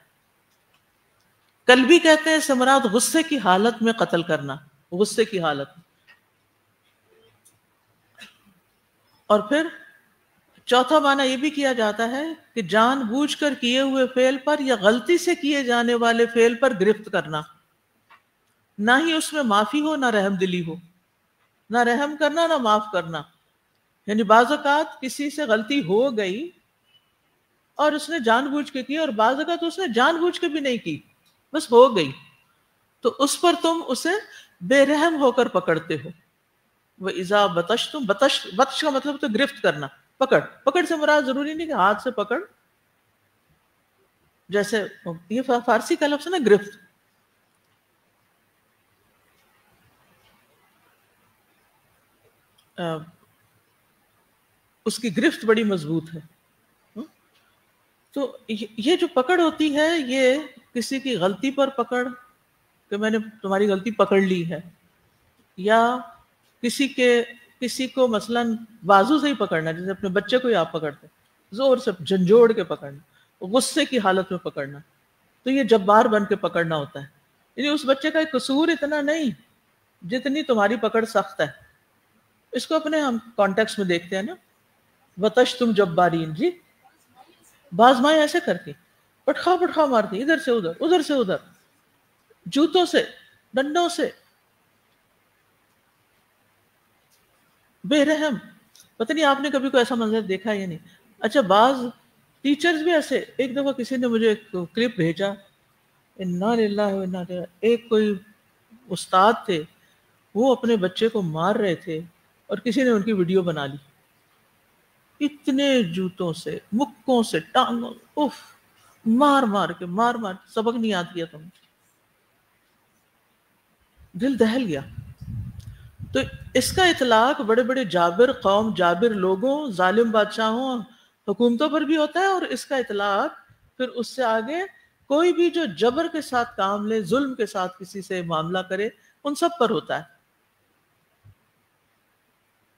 S2: قلبی کہتے ہیں سمراد غصے کی حالت میں قتل کرنا، غصے کی حالت میں۔ اور پھر چوتھا معنی یہ بھی کیا جاتا ہے کہ جان بوجھ کر کیے ہوئے فعل پر یا غلطی سے کیے جانے والے فعل پر گرفت کرنا، نہ ہی اس میں معافی ہو نہ رحم دلی ہو، نہ رحم کرنا نہ معاف کرنا۔ یعنی بعض اوقات کسی سے غلطی ہو گئی اور اس نے جان بوجھ کے کی، اور بعض اوقات اس نے جان بوجھ کے بھی نہیں کی، بس ہو گئی، تو اس پر تم اسے بے رحم ہو کر پکڑتے ہو۔ وَإِذَا بَطَشْتُمْ، بطش کا مطلب تو گرفت کرنا، پکڑ سے مراد ضروری نہیں کہ ہاتھ سے پکڑ، جیسے یہ فارسی کا لفظ ہے نا گرفت، اس کی گرفت بڑی مضبوط ہے۔ تو یہ جو پکڑ ہوتی ہے یہ کسی کی غلطی پر پکڑ کہ میں نے تمہاری غلطی پکڑ لی ہے، یا کسی کو مثلا بازو سے ہی پکڑنا، جیسے اپنے بچے کو ہی آپ پکڑتے زور سے جھنجھوڑ کے پکڑنا، غصے کی حالت میں پکڑنا، تو یہ جبار بن کے پکڑنا ہوتا ہے۔ یعنی اس بچے کا قصور اتنا نہیں جتنی تمہاری پکڑ سخت ہے۔ اس کو اپنے ہم کانٹیکس میں دیکھتے ہیں نا، بطشتم جبارین، جی باز مائیں ایسے کرتی پٹخا مارتی، ادھر سے ادھر، جوتوں سے، ڈنڈوں سے، بے رحم۔ پتہ نہیں آپ نے کبھی کوئی ایسا منظر دیکھا یا نہیں۔ اچھا بعض ٹیچرز بھی ایسے. ایک دفعہ کسی نے مجھے ایک کلپ بھیجا، انا للہ و انا الیہ، ایک کوئی استاد تھے، وہ اپنے بچے کو مار رہے تھے اور کسی نے ان کی ویڈیو بنا لی، اتنے جوتوں سے، مکوں سے، ٹانگوں، اف، مار مار کے سبق نہیں یاد کیا تم. دل دہل گیا. تو اس کا اطلاق بڑے بڑے جابر قوم، جابر لوگوں، ظالم بادشاہوں، حکومتوں پر بھی ہوتا ہے، اور اس کا اطلاق پھر اس سے آگے کوئی بھی جو جبر کے ساتھ کام لے، ظلم کے ساتھ کسی سے معاملہ کرے، ان سب پر ہوتا ہے.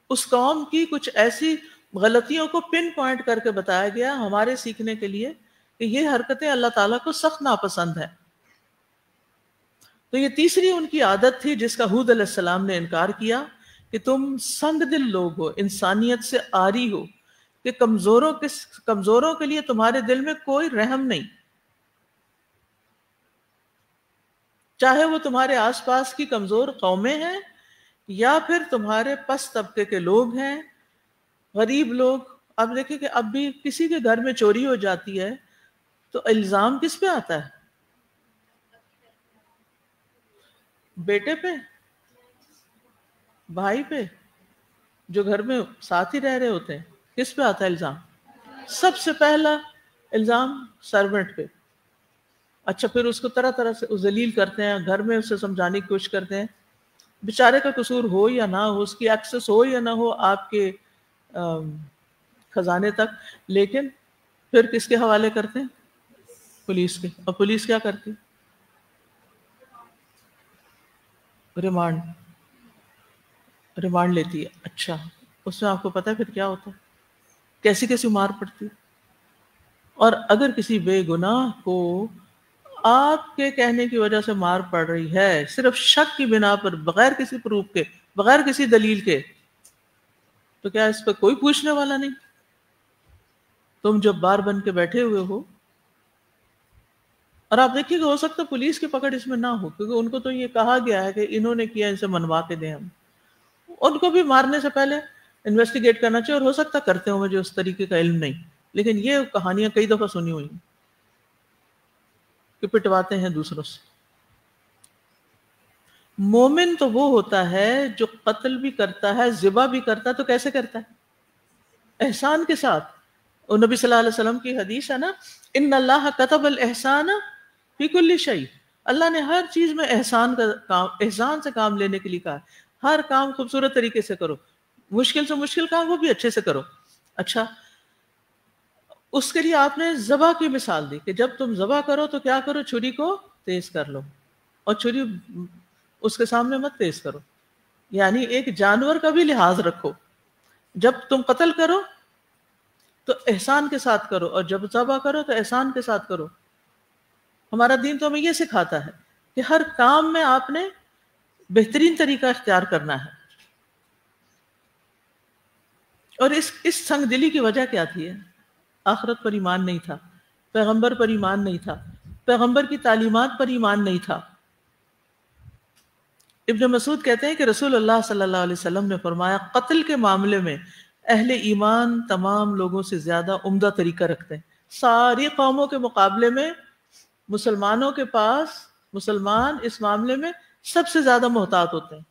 S2: اس قوم کی کچھ ایسی غلطیوں کو پن پوائنٹ کر کے بتایا گیا ہمارے سیکھنے کے لیے کہ یہ حرکتیں اللہ تعالیٰ کو سخت ناپسند ہیں. تو یہ تیسری ان کی عادت تھی جس کا ہود علیہ السلام نے انکار کیا کہ تم سنگ دل لوگ ہو، انسانیت سے عاری ہو، کہ کمزوروں کے لیے تمہارے دل میں کوئی رحم نہیں، چاہے وہ تمہارے آس پاس کی کمزور قومیں ہیں یا پھر تمہارے پس طبقے کے لوگ ہیں، غریب لوگ. اب دیکھیں کہ اب بھی کسی کے گھر میں چوری ہو جاتی ہے تو الزام کس پہ آتا ہے؟ بیٹے پہ، بھائی پہ، جو گھر میں ساتھ ہی رہ رہے ہوتے ہیں. کس پہ آتا ہے الزام؟ سب سے پہلا الزام سرونٹ پہ. اچھا، پھر اس کو طرح طرح سے ذلیل کرتے ہیں، گھر میں اسے سمجھانے کی کوشش کرتے ہیں، بیچارے کا قصور ہو یا نہ ہو، اس کی ایکسس ہو یا نہ ہو آپ کے خزانے تک، لیکن پھر کس کے حوالے کرتے ہیں؟ پولیس کے. اور پولیس کیا کرتی؟ ریمانڈ لیتی ہے. اچھا، اس میں آپ کو پتا ہے پھر کیا ہوتا ہے، کیسی کیسی مار پڑتی ہے. اور اگر کسی بے گناہ کو آپ کے کہنے کی وجہ سے مار پڑ رہی ہے صرف شک کی بنا پر، بغیر کسی پروف کے، بغیر کسی دلیل کے، تو کیا اس پہ کوئی پوچھنے والا نہیں؟ تم جب بار بن کے بیٹھے ہوئے ہو، اور آپ دیکھیے کہ ہو سکتا ہے پولیس کی پکڑ اس میں نہ ہو، کیونکہ ان کو تو یہ کہا گیا ہے کہ انہوں نے کیا، ان سے منوا کے دیں. ہم ان کو بھی مارنے سے پہلے انویسٹیگیٹ کرنا چاہیے، اور ہو سکتا کرتے ہوں، مجھے اس طریقے کا علم نہیں، لیکن یہ کہانیاں کئی دفعہ سنی ہوئی ہیں کہ پٹواتے ہیں دوسروں سے. مومن تو وہ ہوتا ہے جو قتل بھی کرتا ہے، ذبح بھی کرتا ہے، تو کیسے کرتا ہے؟ احسان کے ساتھ. اور نبی صلی اللہ علیہ وسلم کی حدیث ہے نا، ان اللہ کتب الاحسان فی کل شیء، اللہ نے ہر چیز میں احسان سے کام لینے کے لیے کہا. ہر کام خوبصورت طریقے سے کرو، مشکل سے مشکل کام وہ بھی اچھے سے کرو. اچھا، اس کے لیے آپ نے ذبح کی مثال دی کہ جب تم ذبح کرو تو کیا کرو؟ چھری کو تیز کر لو، اور چھری اس کے سامنے مت تیز کرو. یعنی ایک جانور کا بھی لحاظ رکھو. جب تم قتل کرو تو احسان کے ساتھ کرو، اور جب ذبح کرو تو احسان کے ساتھ کرو. ہمارا دین تو ہمیں یہ سکھاتا ہے کہ ہر کام میں آپ نے بہترین طریقہ اختیار کرنا ہے. اور اس سنگ دلی کی وجہ کیا تھی؟ آخرت پر ایمان نہیں تھا، پیغمبر پر ایمان نہیں تھا، پیغمبر کی تعلیمات پر ایمان نہیں تھا. ابن مسعود کہتے ہیں کہ رسول اللہ صلی اللہ علیہ وسلم نے فرمایا، قتل کے معاملے میں اہل ایمان تمام لوگوں سے زیادہ عمدہ طریقہ رکھتے ہیں. ساری قوموں کے مقابلے میں مسلمانوں کے پاس مسلمان اس معاملے میں سب سے زیادہ محتاط ہوتے ہیں.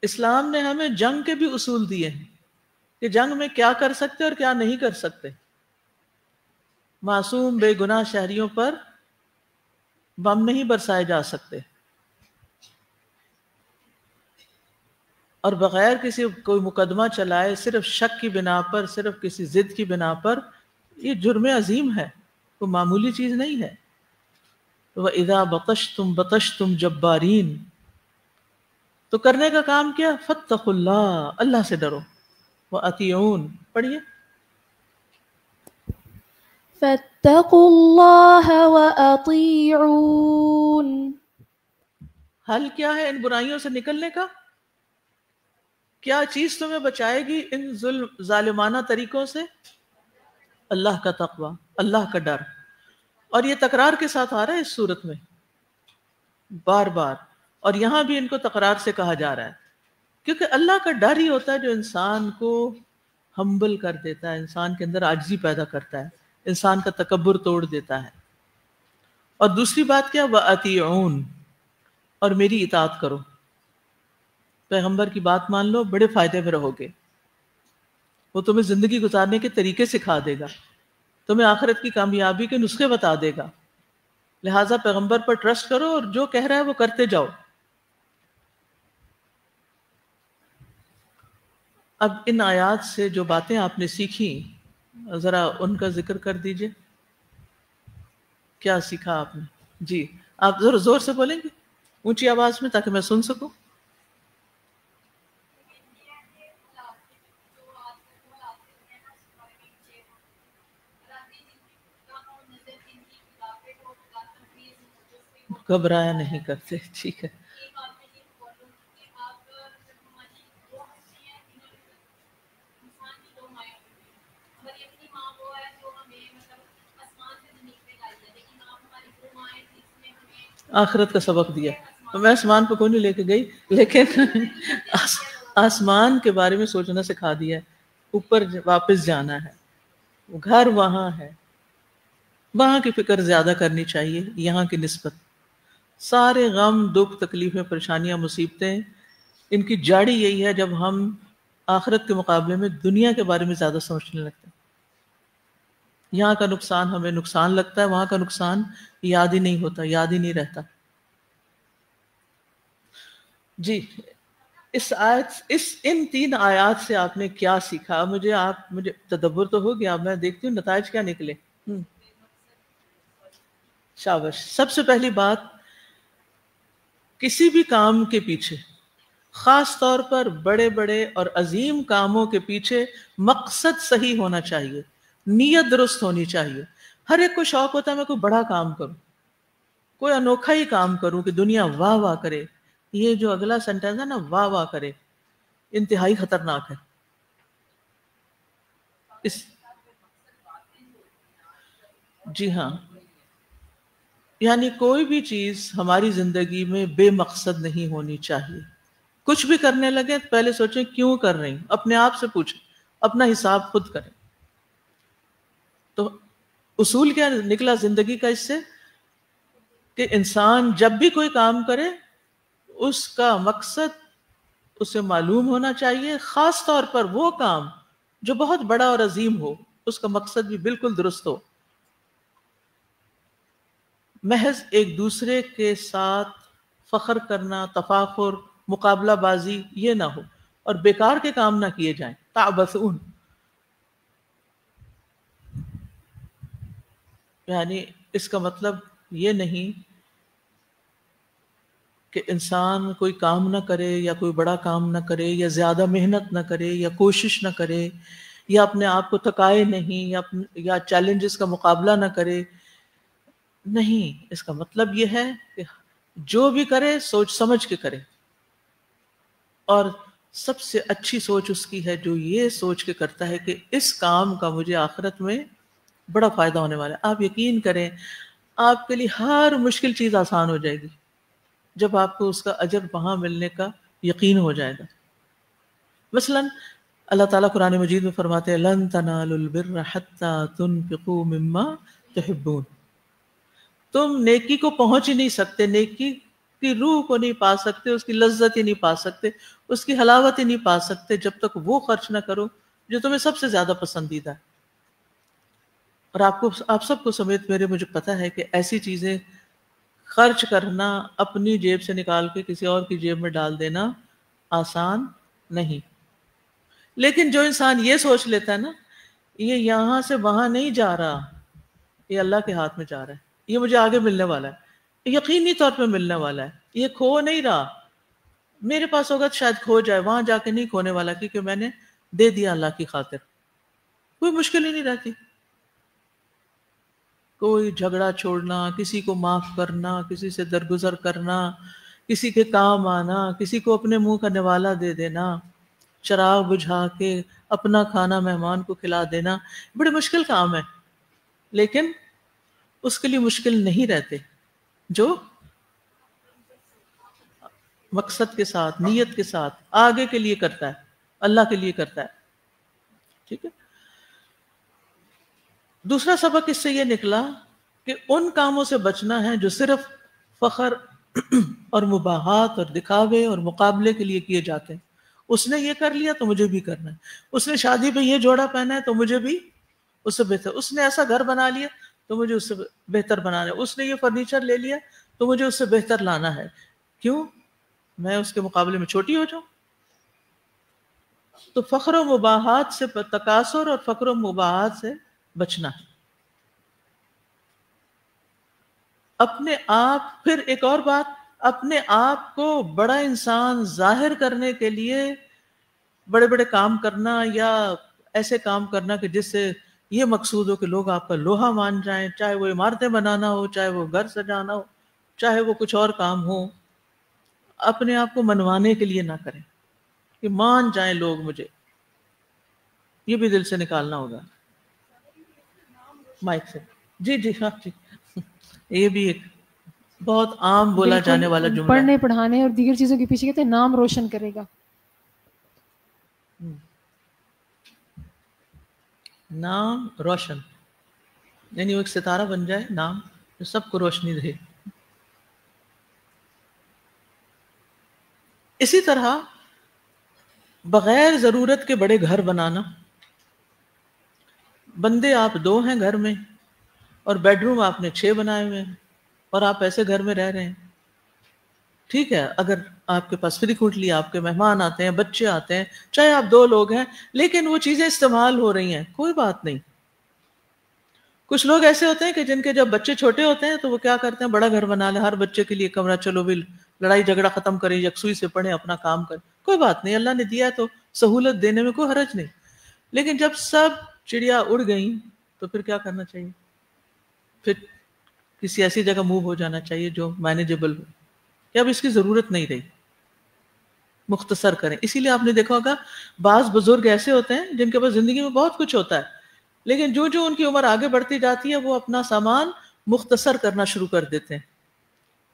S2: اسلام نے ہمیں جنگ کے بھی اصول دیے ہیں کہ جنگ میں کیا کر سکتے اور کیا نہیں کر سکتے. معصوم بے گناہ شہریوں پر بم نہیں برسائے جا سکتے، اور بغیر کسی کوئی مقدمہ چلائے صرف شک کی بنا پر، صرف کسی ضد کی بنا پر، یہ جرم عظیم ہے، کوئی معمولی چیز نہیں ہے. وَإِذَا بَطَشْتُمْ بَطَشْتُمْ جَبَّارِينَ، تو کرنے کا کام کیا؟ فَاتَّقُوا اللَّهَ، اللہ سے ڈرو. وَأَطِيعُونَ، پڑھیے.
S3: فَاتَّقُوا اللَّهَ وَأَطِيعُونَ.
S2: حل کیا ہے ان برائیوں سے نکلنے کا؟ کیا چیز تمہیں بچائے گی ان ظالمانہ طریقوں سے؟ اللہ کا تقوی، اللہ کا ڈر. اور یہ تکرار کے ساتھ آ رہا ہے اس صورت میں بار بار، اور یہاں بھی ان کو تکرار سے کہا جا رہا ہے، کیونکہ اللہ کا ڈر ہی ہوتا ہے جو انسان کو ہمبل کر دیتا ہے، انسان کے اندر عاجزی پیدا کرتا ہے، انسان کا تکبر توڑ دیتا ہے۔ اور دوسری بات کیا، وَأَطِیعُونَ، اور میری اطاعت کرو، پیغمبر کی بات مان لو، بڑے فائدے میں رہو گے۔ وہ تمہیں زندگی گزارنے کے طریقے سکھا دے گا، تمہیں آخرت کی کامیابی کے نسخے بتا دے گا، لہٰذا پیغمبر پر ٹرسٹ کرو اور جو کہہ رہا ہے وہ کرتے جاؤ۔ اب ان آیات سے جو باتیں آپ نے سیکھی ذرا ان کا ذکر کر دیجئے، کیا سیکھا آپ نے؟ جی آپ ذرا زور سے بولیں گے، اونچی آواز میں، تاکہ میں سن سکوں۔ گھبرایا نہیں کرتے، ٹھیک ہے۔ آخرت کا سبق دیا، میں آسمان پہ کوئی نہیں لے کے گئی، لیکن آسمان کے بارے میں سوچنا سکھا دیا ہے، اوپر واپس جانا ہے، گھر وہاں ہے، وہاں کی فکر زیادہ کرنی چاہیے یہاں کی نسبت۔ سارے غم، دکھ، تکلیفیں، پریشانیاں، مصیبتیں، ان کی جڑ یہی ہے جب ہم آخرت کے مقابلے میں دنیا کے بارے میں زیادہ سوچنے لگتے ہیں۔ یہاں کا نقصان ہمیں نقصان لگتا ہے، وہاں کا نقصان یاد ہی نہیں ہوتا، یاد ہی نہیں رہتا۔ جی ان 3 آیات سے آپ نے کیا سیکھا؟ مجھے تدبر تو ہو گیا، میں دیکھتی ہوں نتائج کیا نکلے۔ شاباش۔ سب سے پہلی بات، کسی بھی کام کے پیچھے، خاص طور پر بڑے بڑے اور عظیم کاموں کے پیچھے مقصد صحیح ہونا چاہیے، نیت درست ہونی چاہیے۔ ہر ایک کو شوق ہوتا ہے میں کوئی بڑا کام کروں، کوئی انوکھا ہی کام کروں کہ دنیا واہ واہ کرے۔ یہ جو اگلا سینٹینس ہے نا، واہ واہ کرے، انتہائی خطرناک ہے۔ جی ہاں، یعنی کوئی بھی چیز ہماری زندگی میں بے مقصد نہیں ہونی چاہیے۔ کچھ بھی کرنے لگے پہلے سوچیں کیوں کر رہے ہیں، اپنے آپ سے پوچھیں، اپنا حساب خود کریں۔ تو اصول کیا نکلا زندگی کا اس سے، کہ انسان جب بھی کوئی کام کرے اس کا مقصد اسے معلوم ہونا چاہیے، خاص طور پر وہ کام جو بہت بڑا اور عظیم ہو، اس کا مقصد بھی بالکل درست ہو۔ محض ایک دوسرے کے ساتھ فخر کرنا، تفاخر، مقابلہ بازی، یہ نہ ہو، اور بیکار کے کام نہ کیے جائیں۔ تعبثون، یعنی اس کا مطلب یہ نہیں کہ انسان کوئی کام نہ کرے یا کوئی بڑا کام نہ کرے یا زیادہ محنت نہ کرے یا کوشش نہ کرے یا اپنے آپ کو تھکائے نہیں یا چیلنجز کا مقابلہ نہ کرے۔ نہیں، اس کا مطلب یہ ہے کہ جو بھی کرے سوچ سمجھ کے کرے، اور سب سے اچھی سوچ اس کی ہے جو یہ سوچ کے کرتا ہے کہ اس کام کا مجھے آخرت میں بڑا فائدہ ہونے والا ہے۔ آپ یقین کریں آپ کے لیے ہر مشکل چیز آسان ہو جائے گی جب آپ کو اس کا اجر وہاں ملنے کا یقین ہو جائے گا۔ مثلا اللہ تعالیٰ قرآن مجید میں فرماتے ہیں لن تنالوا البر حتی تنفقوا مما تحبون، تم نیکی کو پہنچ ہی نہیں سکتے، نیکی کی روح کو نہیں پا سکتے، اس کی لذت ہی نہیں پا سکتے، اس کی حلاوت ہی نہیں پا سکتے جب تک وہ خرچ نہ کرو جو تمہیں سب سے زیادہ پسندیدہ ہے۔ اور آپ سب کو سمیت مجھے پتا ہے کہ ایسی چیزیں خرچ کرنا، اپنی جیب سے نکال کے کسی اور کی جیب میں ڈال دینا آسان نہیں۔ لیکن جو انسان یہ سوچ لیتا ہے نا، یہ یہاں سے وہاں نہیں جا رہا، یہ اللہ کے ہاتھ میں جا رہا ہے، یہ مجھے آگے ملنے والا ہے، یقینی طور پہ ملنے والا ہے، یہ کھو نہیں رہا، میرے پاس ہوگا تو شاید کھو جائے، وہاں جا کے نہیں کھونے والا کیونکہ میں نے دے دیا اللہ کی خاطر۔ کوئی مشکل ہی نہیں رہتی، کوئی جھگڑا چھوڑنا، کسی کو معاف کرنا، کسی سے درگزر کرنا، کسی کے کام آنا، کسی کو اپنے منہ کا نوالا دے دینا، چراغ بجھا کے اپنا کھانا مہمان کو کھلا دینا، بڑے مشکل کام ہے، لیکن اس کے لیے مشکل نہیں رہتے جو مقصد کے ساتھ، نیت کے ساتھ، آگے کے لیے کرتا ہے، اللہ کے لیے کرتا ہے۔ ٹھیک ہے. دوسرا سبق اس سے یہ نکلا کہ ان کاموں سے بچنا ہے جو صرف فخر اور مباحات اور دکھاوے اور مقابلے کے لیے کیے جاتے ہیں. اس نے یہ کر لیا تو مجھے بھی کرنا ہے، اس نے شادی پہ یہ جوڑا پہنا ہے تو مجھے بھی اس سے بہتر، اس نے ایسا گھر بنا لیا تو مجھے اس سے بہتر بنانا ہے، اس نے یہ فرنیچر لے لیا تو مجھے اس سے بہتر لانا ہے. کیوں؟ میں اس کے مقابلے میں چھوٹی ہو جاؤں؟ تو فخر و مباحات سے، تکاثر اور فخر و مباحات سے بچنا ہے. اپنے آپ، پھر ایک اور بات، اپنے آپ کو بڑا انسان ظاہر کرنے کے لیے بڑے بڑے کام کرنا یا ایسے کام کرنا کہ جس سے یہ مقصود ہو کہ لوگ آپ کا لوہا مان جائیں، چاہے وہ عمارتیں بنانا ہو، چاہے وہ گھر سجانا ہو، چاہے وہ کچھ اور کام ہو، اپنے آپ کو منوانے کے لیے نہ کریں کہ مان جائیں لوگ مجھے. یہ بھی دل سے نکالنا ہوگا. مائک سے جی جی ہاں جی. یہ بھی ایک بہت عام بولا جانے والا جملہ ہے.
S4: پڑھنے پڑھانے اور دیگر چیزوں کے پیچھے کہتے ہیں نام روشن کرے گا.
S2: نام روشن یعنی وہ ایک ستارہ بن جائے نام جو سب کو روشنی دے. اسی طرح بغیر ضرورت کے بڑے گھر بنانا. بندے آپ 2 ہیں گھر میں اور بیڈ روم آپ نے 6 بنائے ہوئے ہیں اور آپ ایسے گھر میں رہ رہے ہیں. ٹھیک ہے، اگر آپ کے پاس فریکوئنٹلی آپ کے مہمان آتے ہیں، بچے آتے ہیں، چاہے آپ 2 لوگ ہیں، لیکن وہ چیزیں استعمال ہو رہی ہیں، کوئی بات نہیں. کچھ لوگ ایسے ہوتے ہیں کہ جن کے جب بچے چھوٹے ہوتے ہیں تو وہ کیا کرتے ہیں، بڑا گھر بنا لیں، ہر بچے کے لیے کمرہ، چلو بھی لڑائی جھگڑا ختم کریں، یکسوئی سے پڑھیں، اپنا کام کریں. کوئی بات نہیں، اللہ نے دیا ہے تو سہولت دینے میں کوئی حرج نہیں. لیکن جب سب چڑیا اڑ گئیں تو پھر کیا کرنا چاہیے؟ پھر کسی ایسی جگہ موو ہو جانا چاہیے جو مینیجبل ہو کہ اب اس کی ضرورت نہیں رہی، مختصر کریں. اسی لیے آپ نے دیکھا ہوگا بعض بزرگ ایسے ہوتے ہیں جن کے پاس زندگی میں بہت کچھ ہوتا ہے، لیکن جو جو ان کی عمر آگے بڑھتی جاتی ہے وہ اپنا سامان مختصر کرنا شروع کر دیتے ہیں،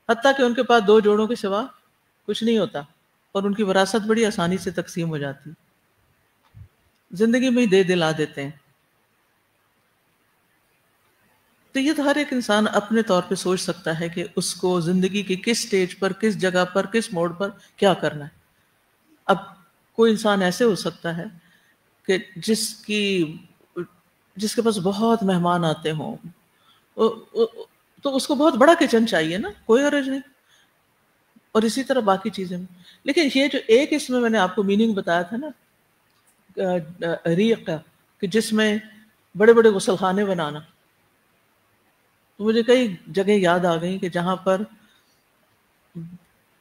S2: حتیٰ کہ ان کے پاس 2 جوڑوں کے سوا کچھ نہیں ہوتا اور ان کی وراثت بڑی آسانی سے تقسیم ہو جاتی، زندگی میں ہی دے دلا دیتے ہیں. تو یہ تو ہر ایک انسان اپنے طور پہ سوچ سکتا ہے کہ اس کو زندگی کی کس سٹیج پر، کس جگہ پر، کس موڑ پر کیا کرنا ہے. اب کوئی انسان ایسے ہو سکتا ہے کہ جس کے پاس بہت مہمان آتے ہوں تو اس کو بہت بڑا کچن چاہیے نا، کوئی حرج نہیں. اور اسی طرح باقی چیزیں میں. لیکن یہ جو ایک اس میں نے آپ کو میننگ بتایا تھا نا ریق کا، کہ جس میں بڑے بڑے غسل خانے بنانا، تو مجھے کئی جگہ یاد آ گئی کہ جہاں پر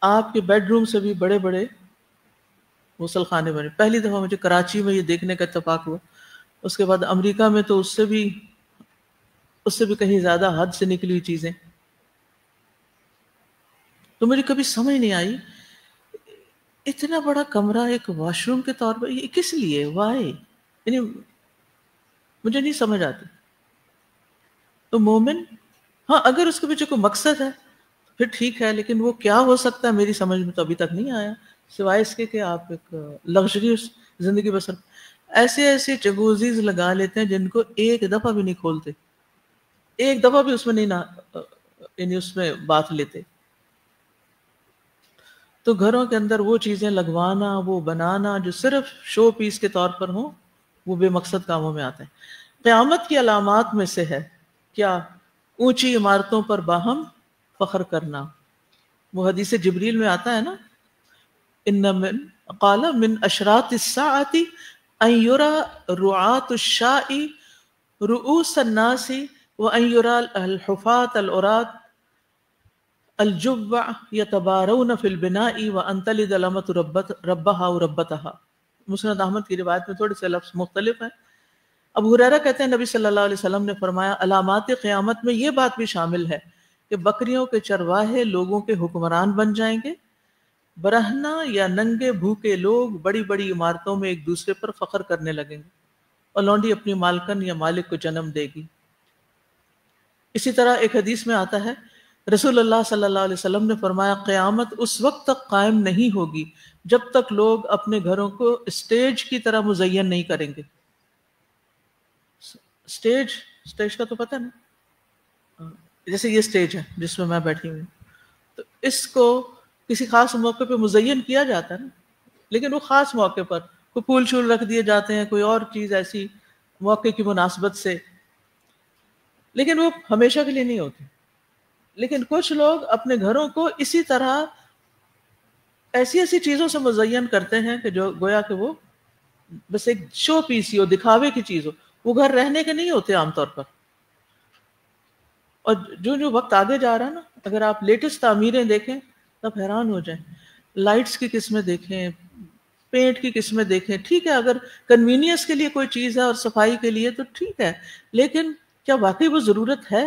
S2: آپ کے بیڈ روم سے بھی بڑے بڑے غسل خانے بنے. پہلی دفعہ مجھے کراچی میں یہ دیکھنے کا اتفاق ہوا، اس کے بعد امریکہ میں تو اس سے بھی کہیں زیادہ حد سے نکلی ہوئی چیزیں. تو مجھے کبھی سمجھ نہیں آئی اتنا بڑا کمرہ ایک واش روم کے طور پر یہ کس لیے، وائی، یعنی مجھے نہیں سمجھ آتی. تو مومن ہاں اگر اس کے پیچھے کوئی مقصد ہے پھر ٹھیک ہے، لیکن وہ کیا ہو سکتا ہے میری سمجھ میں تو ابھی تک نہیں آیا، سوائے اس کے کہ آپ ایک لگژریس زندگی بسر ایسے چگوزیز لگا لیتے ہیں جن کو ایک دفعہ بھی نہیں کھولتے، ایک دفعہ بھی اس میں نہیں یعنی اس میں بات لیتے. تو گھروں کے اندر وہ چیزیں لگوانا، وہ بنانا جو صرف شو پیس کے طور پر ہوں، وہ بے مقصد کاموں میں آتے ہیں. قیامت کی علامات میں سے ہے کیا؟ اونچی عمارتوں پر باہم فخر کرنا. وہ حدیث جبریل میں آتا ہے نا، قال من اشراط الساعة ان يرى رعاة الشاء رؤوس الناس وان يرى الحفاة العراة الجبع يتبارون في البناء وان تلد الامة ربها وربتها. مسند احمد کی روایت میں تھوڑے سے لفظ مختلف ہیں. ابو ہریرہ کہتے ہیں نبی صلی اللہ علیہ وسلم نے فرمایا علامات قیامت میں یہ بات بھی شامل ہے کہ بکریوں کے چرواہے لوگوں کے حکمران بن جائیں گے، برہنہ یا ننگے بھوکے لوگ بڑی بڑی عمارتوں میں ایک دوسرے پر فخر کرنے لگیں گے اور لونڈی اپنی مالکن یا مالک کو جنم دے گی. اسی طرح ایک حدیث میں آتا ہے رسول اللہ صلی اللہ علیہ وسلم نے فرمایا قیامت اس وقت تک قائم نہیں ہوگی جب تک لوگ اپنے گھروں کو اسٹیج کی طرح مزین نہیں کریں گے. اسٹیج کا تو پتہ نا، جیسے یہ اسٹیج ہے جس میں بیٹھی ہوئی ہوں، تو اس کو کسی خاص موقع پہ مزین کیا جاتا ہے نا، لیکن وہ خاص موقع پر کوئی پھول شول رکھ دیے جاتے ہیں، کوئی اور چیز ایسی موقع کی مناسبت سے، لیکن وہ ہمیشہ کے لیے نہیں ہوتی. لیکن کچھ لوگ اپنے گھروں کو اسی طرح ایسی ایسی چیزوں سے مزین کرتے ہیں کہ جو گویا کہ وہ بس ایک شو پیس ہی ہو، دکھاوے کی چیز ہو. وہ گھر رہنے کے نہیں ہوتے عام طور پر. اور جو وقت آگے جا رہا ہے نا، اگر آپ لیٹسٹ تعمیریں دیکھیں تب حیران ہو جائیں. لائٹس کی قسمیں دیکھیں، پینٹ کی قسمیں دیکھیں. ٹھیک ہے اگر کنوینئنس کے لیے کوئی چیز ہے اور صفائی کے لیے تو ٹھیک ہے، لیکن کیا واقعی وہ ضرورت ہے؟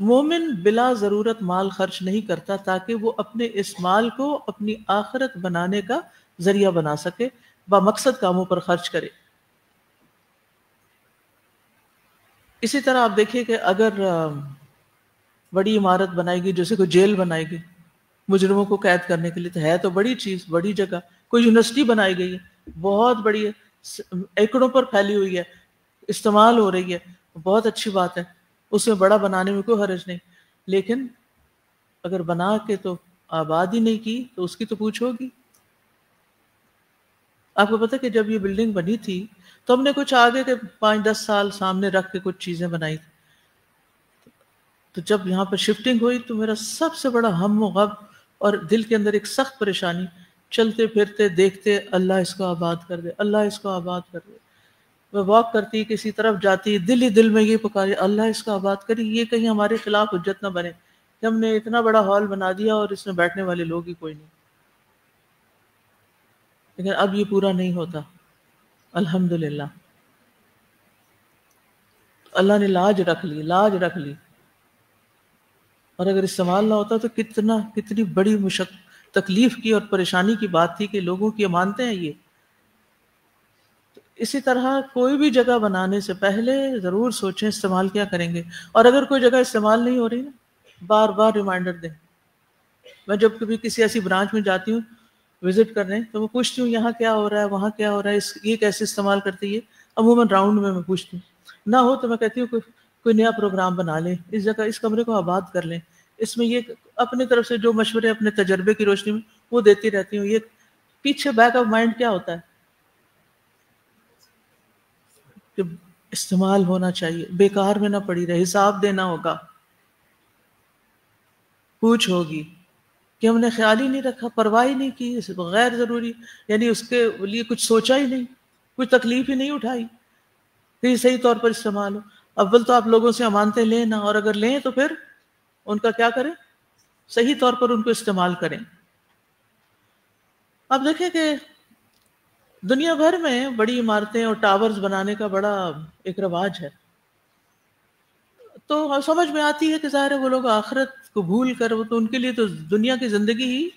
S2: مومن بلا ضرورت مال خرچ نہیں کرتا تاکہ وہ اپنے اس مال کو اپنی آخرت بنانے کا ذریعہ بنا سکے، بامقصد کاموں پر خرچ کرے. اسی طرح آپ دیکھیے کہ اگر بڑی عمارت بنائے گی، جیسے کوئی جیل بنائے گی مجرموں کو قید کرنے کے لیے، تو ہے تو بڑی چیز، بڑی جگہ. کوئی یونیورسٹی بنائی گئی ہے، بہت بڑی ہے، ایکڑوں پر پھیلی ہوئی ہے، استعمال ہو رہی ہے، بہت اچھی بات ہے، اس میں بڑا بنانے میں کوئی حرج نہیں. لیکن اگر بنا کے تو آباد ہی نہیں کی تو اس کی تو پوچھ ہوگی. آپ کو پتہ کہ جب یہ بلڈنگ بنی تھی تو ہم نے کچھ آگے کے 5-10 سال سامنے رکھ کے کچھ چیزیں بنائی تھی. تو جب یہاں پر شفٹنگ ہوئی تو میرا سب سے بڑا ہم و غم اور دل کے اندر ایک سخت پریشانی، چلتے پھرتے دیکھتے اللہ اس کو آباد کر دے، اللہ اس کو آباد کر دے. میں واک کرتی کسی طرف جاتی، دل ہی دل میں یہ پکاری اللہ اس کو آباد کری، یہ کہیں ہمارے خلاف حجت نہ بنے کہ ہم نے اتنا بڑا ہال بنا دیا اور اس میں بیٹھنے والے لوگ ہی کوئی نہیں. لیکن اب یہ پورا نہیں ہوتا الحمدللہ. اللہ نے لاج رکھ لی، لاج رکھ لی. اور اگر استعمال نہ ہوتا تو کتنی بڑی تکلیف کی اور پریشانی کی بات تھی کہ لوگوں کی امانتیں ہیں یہ. اسی طرح کوئی بھی جگہ بنانے سے پہلے ضرور سوچیں استعمال کیا کریں گے. اور اگر کوئی جگہ استعمال نہیں ہو رہی نا، بار بار ریمائنڈر دیں. میں جب کبھی کسی ایسی برانچ میں جاتی ہوں وزٹ کرنے تو میں پوچھتی ہوں یہاں کیا ہو رہا ہے، وہاں کیا ہو رہا ہے، یہ کیسے استعمال کرتے ہیں. عموماً راؤنڈ میں پوچھتی ہوں، نہ ہو تو میں کہتی ہوں کوئی نیا پروگرام بنا لیں، اس جگہ اس کمرے کو آباد کر لیں، اس میں یہ اپنی طرف سے جو مشورے اپنے تجربے کی روشنی میں وہ دیتی رہتی ہوں. یہ پیچھے بیک آف مائنڈ کیا ہوتا ہے کہ استعمال ہونا چاہیے، بیکار میں نہ پڑی رہے، حساب دینا ہوگا، پوچھ ہوگی کہ ہم نے خیال ہی نہیں رکھا، پرواہ ہی نہیں کی، غیر ضروری یعنی اس کے لیے کچھ سوچا ہی نہیں، کوئی تکلیف ہی نہیں اٹھائی کہ یہ صحیح طور پر استعمال ہو. اول تو آپ لوگوں سے امانتیں لیں نہ، اور اگر لیں تو پھر ان کا کیا کریں، صحیح طور پر ان کو استعمال کریں. آپ دیکھیں کہ دنیا بھر میں بڑی عمارتیں اور ٹاورز بنانے کا بڑا ایک رواج ہے. تو سمجھ میں آتی ہے کہ ظاہر ہے وہ لوگ آخرت کو بھول کر، وہ تو ان کے لیے تو دنیا کی زندگی ہی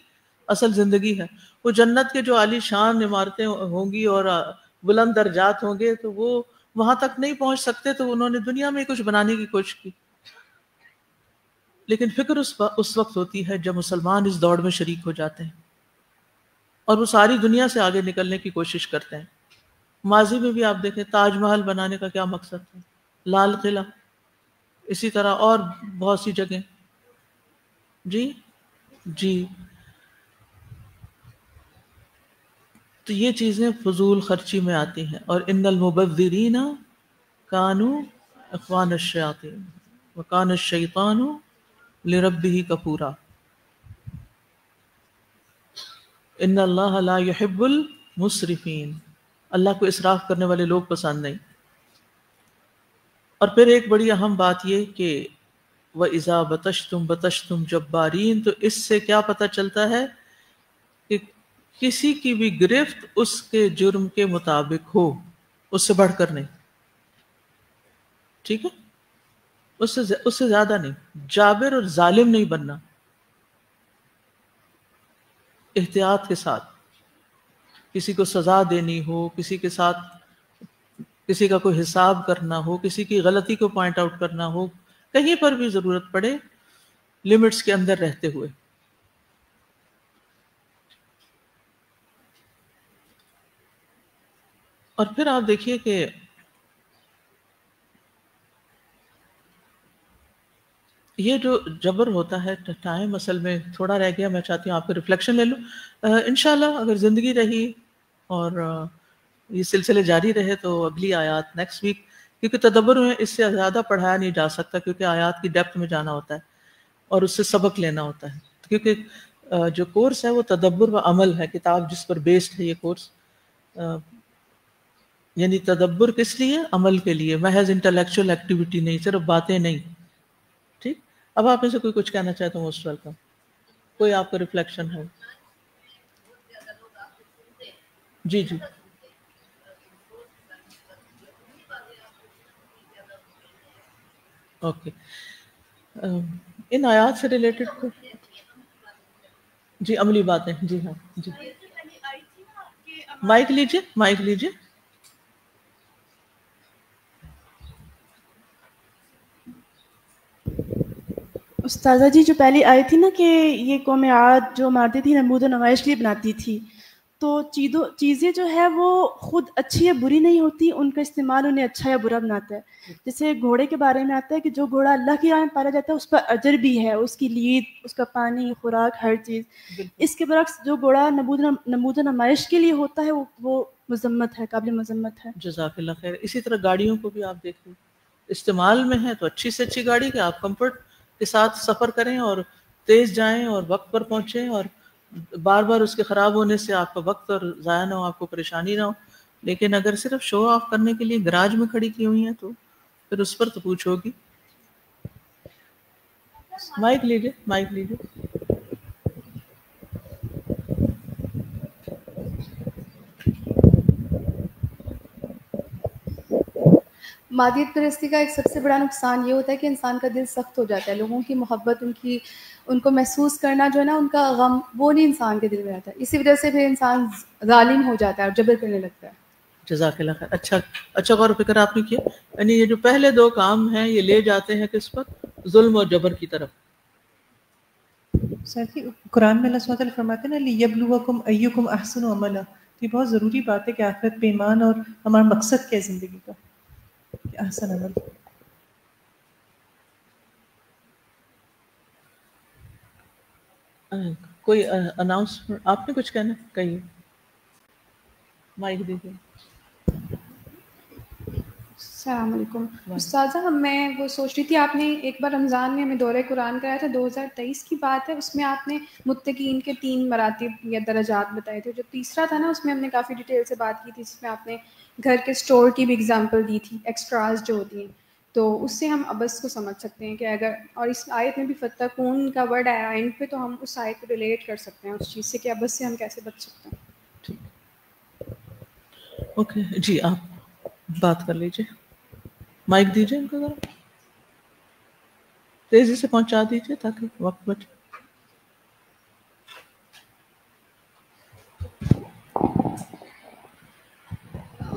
S2: اصل زندگی ہے. وہ جنت کے جو عالی شان عمارتیں ہوں گی اور بلند درجات ہوں گے تو وہ وہاں تک نہیں پہنچ سکتے، تو انہوں نے دنیا میں کچھ بنانے کی کوشش کی. لیکن فکر اس وقت ہوتی ہے جب مسلمان اس دوڑ میں شریک ہو جاتے ہیں اور وہ ساری دنیا سے آگے نکلنے کی کوشش کرتے ہیں. ماضی میں بھی آپ دیکھیں تاج محل بنانے کا کیا مقصد تھا، لال قلعہ، اسی طرح اور بہت سی جگہیں. جی تو یہ چیزیں فضول خرچی میں آتی ہیں. اور ان المبذرین کانوا اخوان الشیاطین وکان الشیطان لربہ کفورا. ان اللہ لا يحب المسرفین، اللہ کو اسراف کرنے والے لوگ پسند نہیں. اور پھر ایک بڑی اہم بات یہ کہ وَإِذَا بَطَشْتُمْ بَطَشْتُمْ جَبَّارِينَ، تو اس سے کیا پتہ چلتا ہے کہ کسی کی بھی گرفت اس کے جرم کے مطابق ہو، اس سے بڑھ کر نہیں. ٹھیک ہے، اس سے زیادہ نہیں، جابر اور ظالم نہیں بننا، احتیاط کے ساتھ. کسی کو سزا دینی ہو، کسی کے ساتھ کسی کا کوئی حساب کرنا ہو، کسی کی غلطی کو پوائنٹ آؤٹ کرنا ہو، کہیں پر بھی ضرورت پڑے لمٹس کے اندر رہتے ہوئے. اور پھر آپ دیکھیے کہ یہ جو جبر ہوتا ہے، ٹائم اصل میں تھوڑا رہ گیا، میں چاہتی ہوں آپ کا ریفلیکشن لے لوں. انشاءاللہ اگر زندگی رہی اور یہ سلسلے جاری رہے تو اگلی آیات نیکسٹ ویک، کیونکہ تدبر میں اس سے زیادہ پڑھایا نہیں جا سکتا، کیونکہ آیات کی ڈیپتھ میں جانا ہوتا ہے اور اس سے سبق لینا ہوتا ہے. کیونکہ جو کورس ہے وہ تدبر و عمل ہے، کتاب جس پر بیسڈ ہے یہ کورس. یعنی تدبر کس لیے؟ عمل کے لیے، محض انٹلیکچوئل ایکٹیویٹی نہیں، صرف باتیں نہیں. ٹھیک. اب آپ میں سے کوئی کچھ کہنا چاہتا ہوں، موسٹ ویلکم. کوئی آپ کا ریفلیکشن ہے؟ جی جی. اوکے. ان آیات سے ریلیٹڈ جی عملی باتیں. جی ہاں جی. مائک لیجیے، مائک لیجیے.
S5: استاذہ جی جو پہلی آئی تھی نا کہ یہ قوم عاد جو مارتی تھی نمود و نمائش کے لیے بناتی تھی، تو چیزیں جو ہے وہ خود اچھی یا بری نہیں ہوتی، ان کا استعمال انہیں اچھا یا برا بناتا ہے. جیسے گھوڑے کے بارے میں آتا ہے کہ جو گھوڑا اللہ کی راہ میں پالا جاتا ہے اس پر اجر بھی ہے، اس کی لید، اس کا پانی، خوراک، ہر چیز. اس کے برعکس جو گھوڑا نمود و نمائش کے لیے ہوتا ہے وہ مذمت ہے، قابل مذمت ہے.
S2: جزاک اللہ خیر. اسی طرح گاڑیوں کو بھی آپ دیکھ لیں، استعمال میں ہے تو اچھی سے اچھی گاڑی کہ آپ کمفرٹ کے ساتھ سفر کریں اور تیز جائیں اور وقت پر پہنچیں، اور بار بار اس کے خراب ہونے سے آپ کا وقت اور ضائع نہ ہو، آپ کو پریشانی نہ ہو. لیکن اگر صرف شو آف کرنے کے لیے گراج میں کھڑی کی ہوئی ہیں تو پھر اس پر تو پوچھ ہوگی. مائک لیجیے، مائک لیجیے.
S6: مادیت پرستی کا ایک سب سے بڑا نقصان یہ ہوتا ہے کہ انسان کا دل سخت ہو جاتا ہے. لوگوں کی محبت، ان کو محسوس کرنا جو ہے نا، ان کا غم، وہ نہیں انسان کے دل میں رہتا ہے. اسی وجہ سے پھر انسان ظالم ہو جاتا ہے اور جبر کرنے لگتا ہے.
S2: جزاک اللہ خیر. اچھا غور و فکر آپ نے کیا. یعنی یہ جو پہلے دو کام ہیں یہ لے جاتے ہیں کس پر؟ ظلم اور جبر کی طرف.
S7: سر جی قرآن میں اللہ سبحانہ وتعالیٰ فرماتے ہیں نا لیبلوکم ایکم احسن عملا. یہ بہت ضروری بات ہے کہ آخرت پہ ایمان اور ہمارا مقصد کیا ہے زندگی کا، کہ احسن عمل.
S2: کوئی اناؤنسمنٹ آپ نے کچھ کہنا؟ کہیے، مائک دیجیے.
S6: السلام علیکم استاذہ. میں وہ سوچ رہی تھی، آپ نے ایک بار رمضان میں ہمیں دورہ قرآن کرایا تھا، 2023 کی بات ہے. اس میں آپ نے متقین کے 3 مراتب یا درجات بتائے تھے. جو تیسرا تھا نا، اس میں ہم نے کافی ڈیٹیل سے بات کی تھی، جس میں آپ نے گھر کے اسٹور کی بھی اگزامپل دی تھی، ایکسٹراز جو ہوتی ہیں. تو اس سے ہم ابس کو سمجھ سکتے ہیں کہ اگر، اور اس آیت میں بھی فتقون کا ورڈ آیا اینڈ پہ، تو ہم اس آیت کو ریلیٹ کر سکتے ہیں اس چیز سے کہ ابس سے ہم کیسے بچ سکتے ہیں.
S2: اوکے جی، آپ بات کر لیجیے. مائک دیجیے ان کو، ذرا تیزی سے پہنچا دیجیے تاکہ وقت بچے.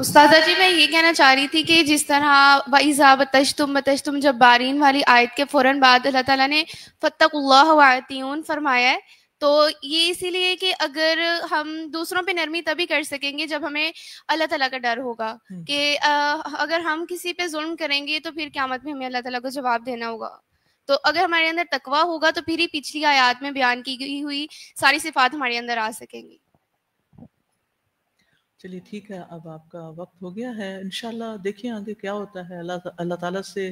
S8: استاذہ جی میں یہ کہنا چاہ رہی تھی کہ جس طرح وَإِذَا بَطَشْتُمْ جب بارین والی آیت کے فوراً بعد اللہ تعالیٰ نے فَاتَّقُوا اللَّهَ وَأَطِیعُونِ فرمایا ہے، تو یہ اسی لیے کہ اگر ہم دوسروں پہ نرمی تبھی کر سکیں گے جب ہمیں اللہ تعالیٰ کا ڈر ہوگا کہ اگر ہم کسی پہ ظلم کریں گے تو پھر قیامت میں ہمیں اللہ تعالیٰ کو جواب دینا ہوگا. تو اگر ہمارے اندر تقویٰ ہوگا تو پھر ہی پچھلی آیات میں بیان کی گئی ہوئی ساری صفات ہمارے اندر آ سکیں گی.
S2: چلیے ٹھیک ہے، اب آپ کا وقت ہو گیا ہے. انشاءاللہ دیکھیں آگے کیا ہوتا ہے. اللہ تعالیٰ سے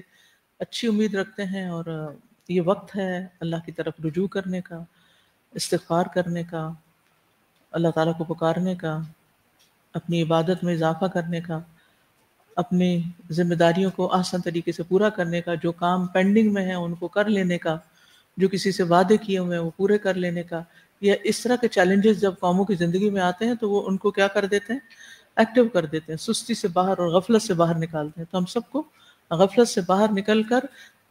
S2: اچھی امید رکھتے ہیں، اور یہ وقت ہے اللہ کی طرف رجوع کرنے کا، استغفار کرنے کا، اللہ تعالیٰ کو پکارنے کا، اپنی عبادت میں اضافہ کرنے کا، اپنی ذمہ داریوں کو آسان طریقے سے پورا کرنے کا، جو کام پینڈنگ میں ہیں ان کو کر لینے کا، جو کسی سے وعدے کیے ہوئے ہیں وہ پورے کر لینے کا. یا اس طرح کے چیلنجز جب قوموں کی زندگی میں آتے ہیں تو وہ ان کو کیا کر دیتے ہیں؟ ایکٹیو کر دیتے ہیں، سستی سے باہر اور غفلت سے باہر نکالتے ہیں. تو ہم سب کو غفلت سے باہر نکل کر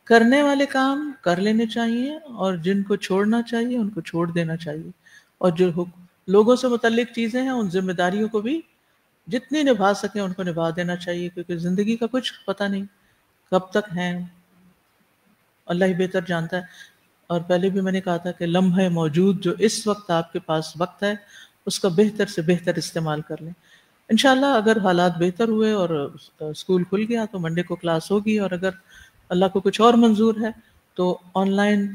S2: کرنے والے کام کر لینے چاہیے، اور جن کو چھوڑنا چاہیے ان کو چھوڑ دینا چاہیے، اور جو لوگوں سے متعلق چیزیں ہیں ان ذمہ داریوں کو بھی جتنی نبھا سکیں ان کو نبھا دینا چاہیے، کیونکہ زندگی کا کچھ پتہ نہیں کب تک ہیں، اللہ ہی بہتر جانتا ہے. اور پہلے بھی میں نے کہا تھا کہ لمحے موجود جو اس وقت آپ کے پاس وقت ہے اس کا بہتر سے بہتر استعمال کر لیں. انشاءاللہ اگر حالات بہتر ہوئے اور اسکول کھل گیا تو منڈے کو کلاس ہوگی، اور اگر اللہ کو کچھ اور منظور ہے تو آن لائن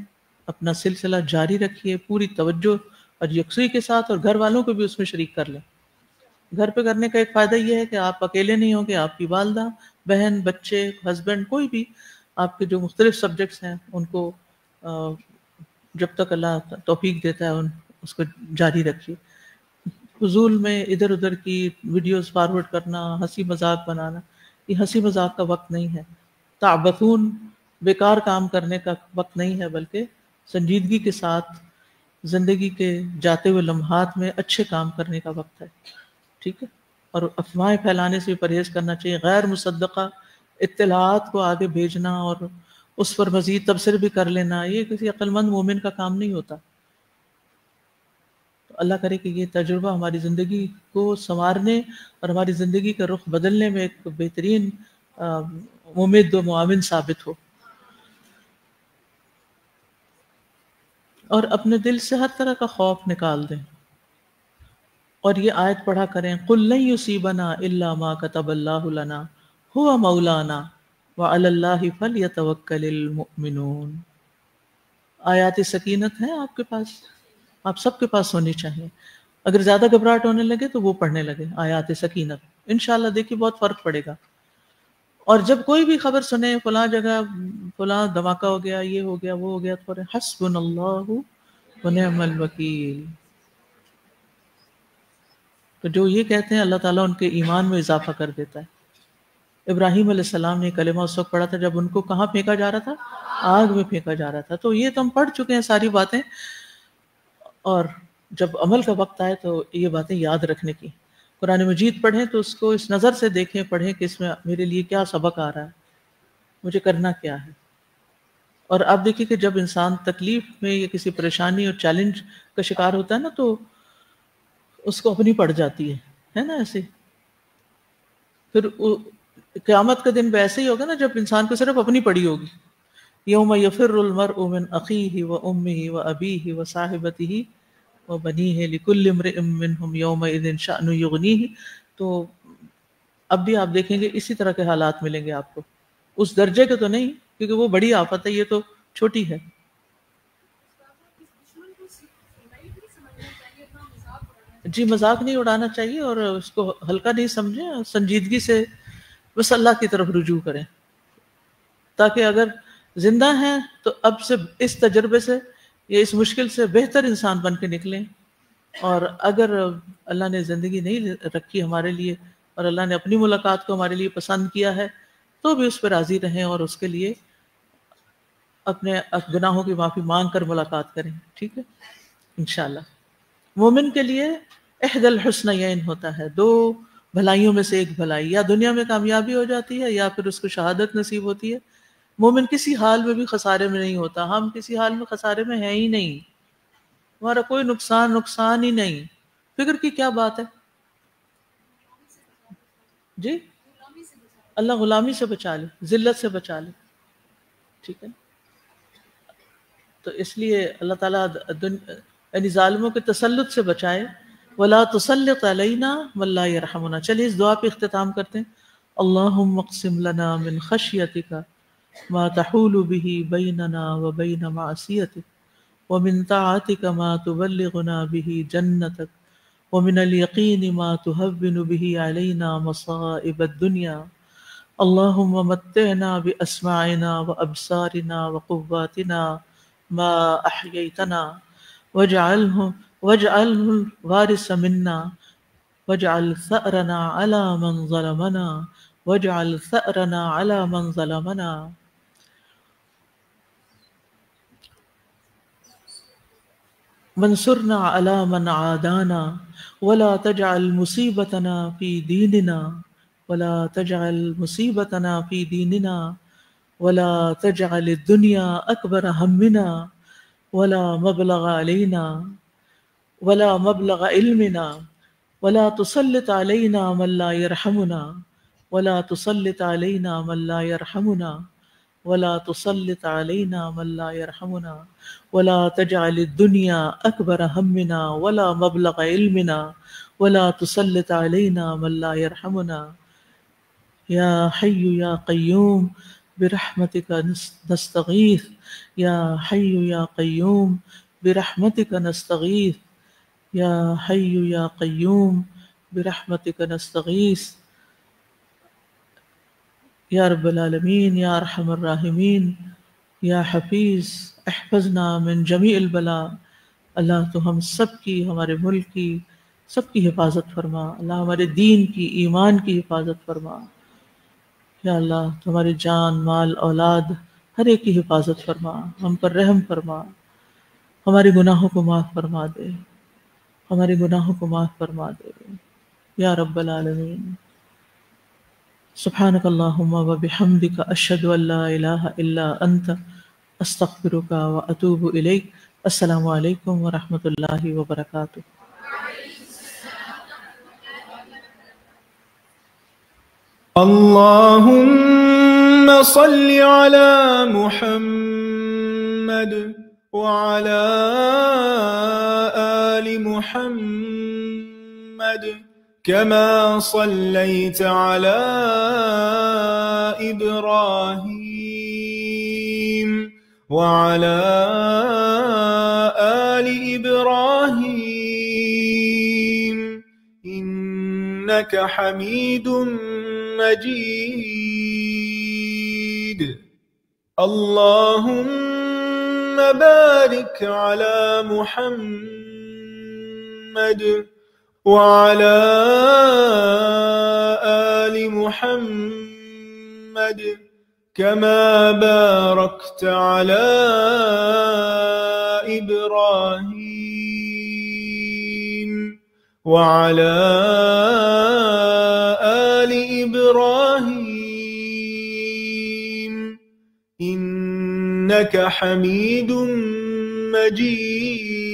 S2: اپنا سلسلہ جاری رکھیے پوری توجہ اور یکسوئی کے ساتھ، اور گھر والوں کو بھی اس میں شریک کر لیں. گھر پہ کرنے کا ایک فائدہ یہ ہے کہ آپ اکیلے نہیں ہوں گے، آپ کی والدہ، بہن، بچے، ہسبینڈ، کوئی بھی آپ کے جو مختلف سبجیکٹس ہیں ان کو جب تک اللہ توفیق دیتا ہے اس کو جاری رکھیے. فضول میں ادھر ادھر کی ویڈیوز فارورڈ کرنا، ہنسی مذاق بنانا، یہ ہنسی مذاق کا وقت نہیں ہے. تعبثون بیکار کام کرنے کا وقت نہیں ہے، بلکہ سنجیدگی کے ساتھ زندگی کے جاتے ہوئے لمحات میں اچھے کام کرنے کا وقت ہے. ٹھیک ہے. اور افواہیں پھیلانے سے بھی پرہیز کرنا چاہیے. غیر مصدقہ اطلاعات کو آگے بھیجنا اور اس پر مزید تبصرے بھی کر لینا، یہ کسی عقل مند مومن کا کام نہیں ہوتا. تو اللہ کرے کہ یہ تجربہ ہماری زندگی کو سنوارنے اور ہماری زندگی کا رخ بدلنے میں ایک بہترین ممد و معاون ثابت ہو. اور اپنے دل سے ہر طرح کا خوف نکال دیں اور یہ آیت پڑھا کریں، قُلْ لَن يُصِيبَنَا إِلَّا مَا كَتَبَ اللَّهُ لَنَا هُوَ مَوْلَانَا وَعَلَى اللَّهِ فَلْيَتَوَكَّلِ الْمُؤْمِنُونَ. آیات سکینت ہیں آپ کے پاس، آپ سب کے پاس ہونی چاہیے. اگر زیادہ گھبراہٹ ہونے لگے تو وہ پڑھنے لگے آیات سکینت، انشاءاللہ دیکھیے بہت فرق پڑے گا. اور جب کوئی بھی خبر سنے فلاں جگہ فلاں دھماکہ ہو گیا، یہ ہو گیا، وہ ہو گیا، تو پڑھیں حسبنا اللہ ونعم الوکیل. تو جو یہ کہتے ہیں اللہ تعالیٰ ان کے ایمان میں اضافہ کر دیتا ہے. ابراہیم علیہ السلام نے کلمہ اس وقت پڑھا تھا جب ان کو کہاں پھینکا جا رہا تھا؟ آگ میں پھینکا جا رہا تھا. تو یہ تو ہم پڑھ چکے ہیں ساری باتیں، اور جب عمل کا وقت آئے تو یہ باتیں یاد رکھنے کی. قرآن مجید پڑھیں تو اس کو اس نظر سے دیکھیں، پڑھیں کہ اس میں میرے لیے کیا سبق آ رہا ہے، مجھے کرنا کیا ہے. اور آپ دیکھیے کہ جب انسان تکلیف میں یا کسی پریشانی اور چیلنج کا شکار ہوتا ہے نا تو اس کو اپنی پڑ جاتی ہے نا ایسے. پھر قیامت کا دن ویسے ہی ہوگا نا جب انسان کو صرف اپنی پڑی ہوگی. یوم یفر المرء من اخیہ و امہ و ابیہ و صاحبتہ و بنیہ لکل امرئ منہم یومئذ شأن یغنیہ. تو اب بھی آپ دیکھیں گے اسی طرح کے حالات ملیں گے آپ کو. اس درجے کے تو نہیں کیونکہ وہ بڑی آفت ہے، یہ تو چھوٹی ہے. جی مذاق نہیں اڑانا چاہیے اور اس کو ہلکا نہیں سمجھیں، سنجیدگی سے بس اللہ کی طرف رجوع کریں، تاکہ اگر زندہ ہیں تو اب سے اس تجربے سے یا اس مشکل سے بہتر انسان بن کے نکلیں. اور اگر اللہ نے زندگی نہیں رکھی ہمارے لیے اور اللہ نے اپنی ملاقات کو ہمارے لیے پسند کیا ہے تو بھی اس پہ راضی رہیں اور اس کے لیے اپنے گناہوں کی معافی مانگ کر ملاقات کریں. ٹھیک ہے انشاءاللہ. مومن کے لیے احد الحسنیین ہوتا ہے، دو بھلائیوں میں سے ایک بھلائی، یا دنیا میں کامیابی ہو جاتی ہے یا پھر اس کو شہادت نصیب ہوتی ہے. مومن کسی حال میں بھی خسارے میں نہیں ہوتا. ہم کسی حال میں خسارے میں ہیں ہی نہیں، ہمارا کوئی نقصان ہی نہیں. فکر کی کیا بات ہے جی؟ اللہ غلامی سے بچا لے، ذلت سے بچا لے. ٹھیک ہے. تو اس لیے اللہ تعالیٰ یعنی ظالموں کے تسلط سے بچائے. وَلَا تُسَلِّطْ عَلَيْنَا مَن لَّا يَرْحَمُنَا. چلیے اس دعا پہ اختتام کرتے ہیں. اللہم اقسم لنا من خشیتک ما تحول به بیننا وبین معصیتک ومن طاعتک ما تبلغنا به جنتک ومن الیقین ما تهون به علینا مصائب الدنیا. اللہم متعنا باسماعنا وابصارنا وقواتنا ما احییتنا واجعله الوارث منا واجعل ثأرنا على من ظلمنا واجعل ثأرنا على من ظلمنا وانصرنا على من عادانا ولا تجعل مصيبتنا في ديننا ولا تجعل مصيبتنا في ديننا ولا تجعل الدنيا أكبر همنا ولا مبلغ علينا ولا مبلغ علمنا ولا تسلط علينا من لا يرحمنا ولا تسلط علينا من لا يرحمنا ولا تسلط علينا من لا يرحمنا ولا تجعل الدنيا أكبر همنا ولا مبلغ علمنا ولا تسلط علينا من لا يرحمنا. یا حی یا قیوم برحمتک نستغیث یا حی یا قیوم برحمتک نستغیث یا حی یا قیوم برحمتک نستغیث یا رب العالمین یا ارحم الراحمین یا حفیظ احفظنا من جمیع البلاء۔ اللہ تو ہم سب کی، ہمارے ملک کی سب کی حفاظت فرما، اللہ ہمارے دین کی، ایمان کی حفاظت فرما، یا اللہ تمہاری جان مال اولاد ہر ایک کی حفاظت فرما، ہم پر رحم فرما، ہمارے گناہوں کو معاف فرما دے، ہمارے گناہوں کو معاف فرما دے یا رب العالمین۔ سبحانک اللہم و بحمدک اشہد ان لا الہ الا انت استغفرک و اتوب الیک۔ السلام علیکم ورحمۃ اللہ وبرکاتہ۔
S1: اللهم صل على محمد وعلى آل محمد كما صليت على إبراهيم وعلى آل إبراهيم إنك حميد مجيد۔ اللهم بارك على محمد وعلى آل محمد كما باركت على إبراهيم وعلى آل إبراهيم إنك حميد مجيد۔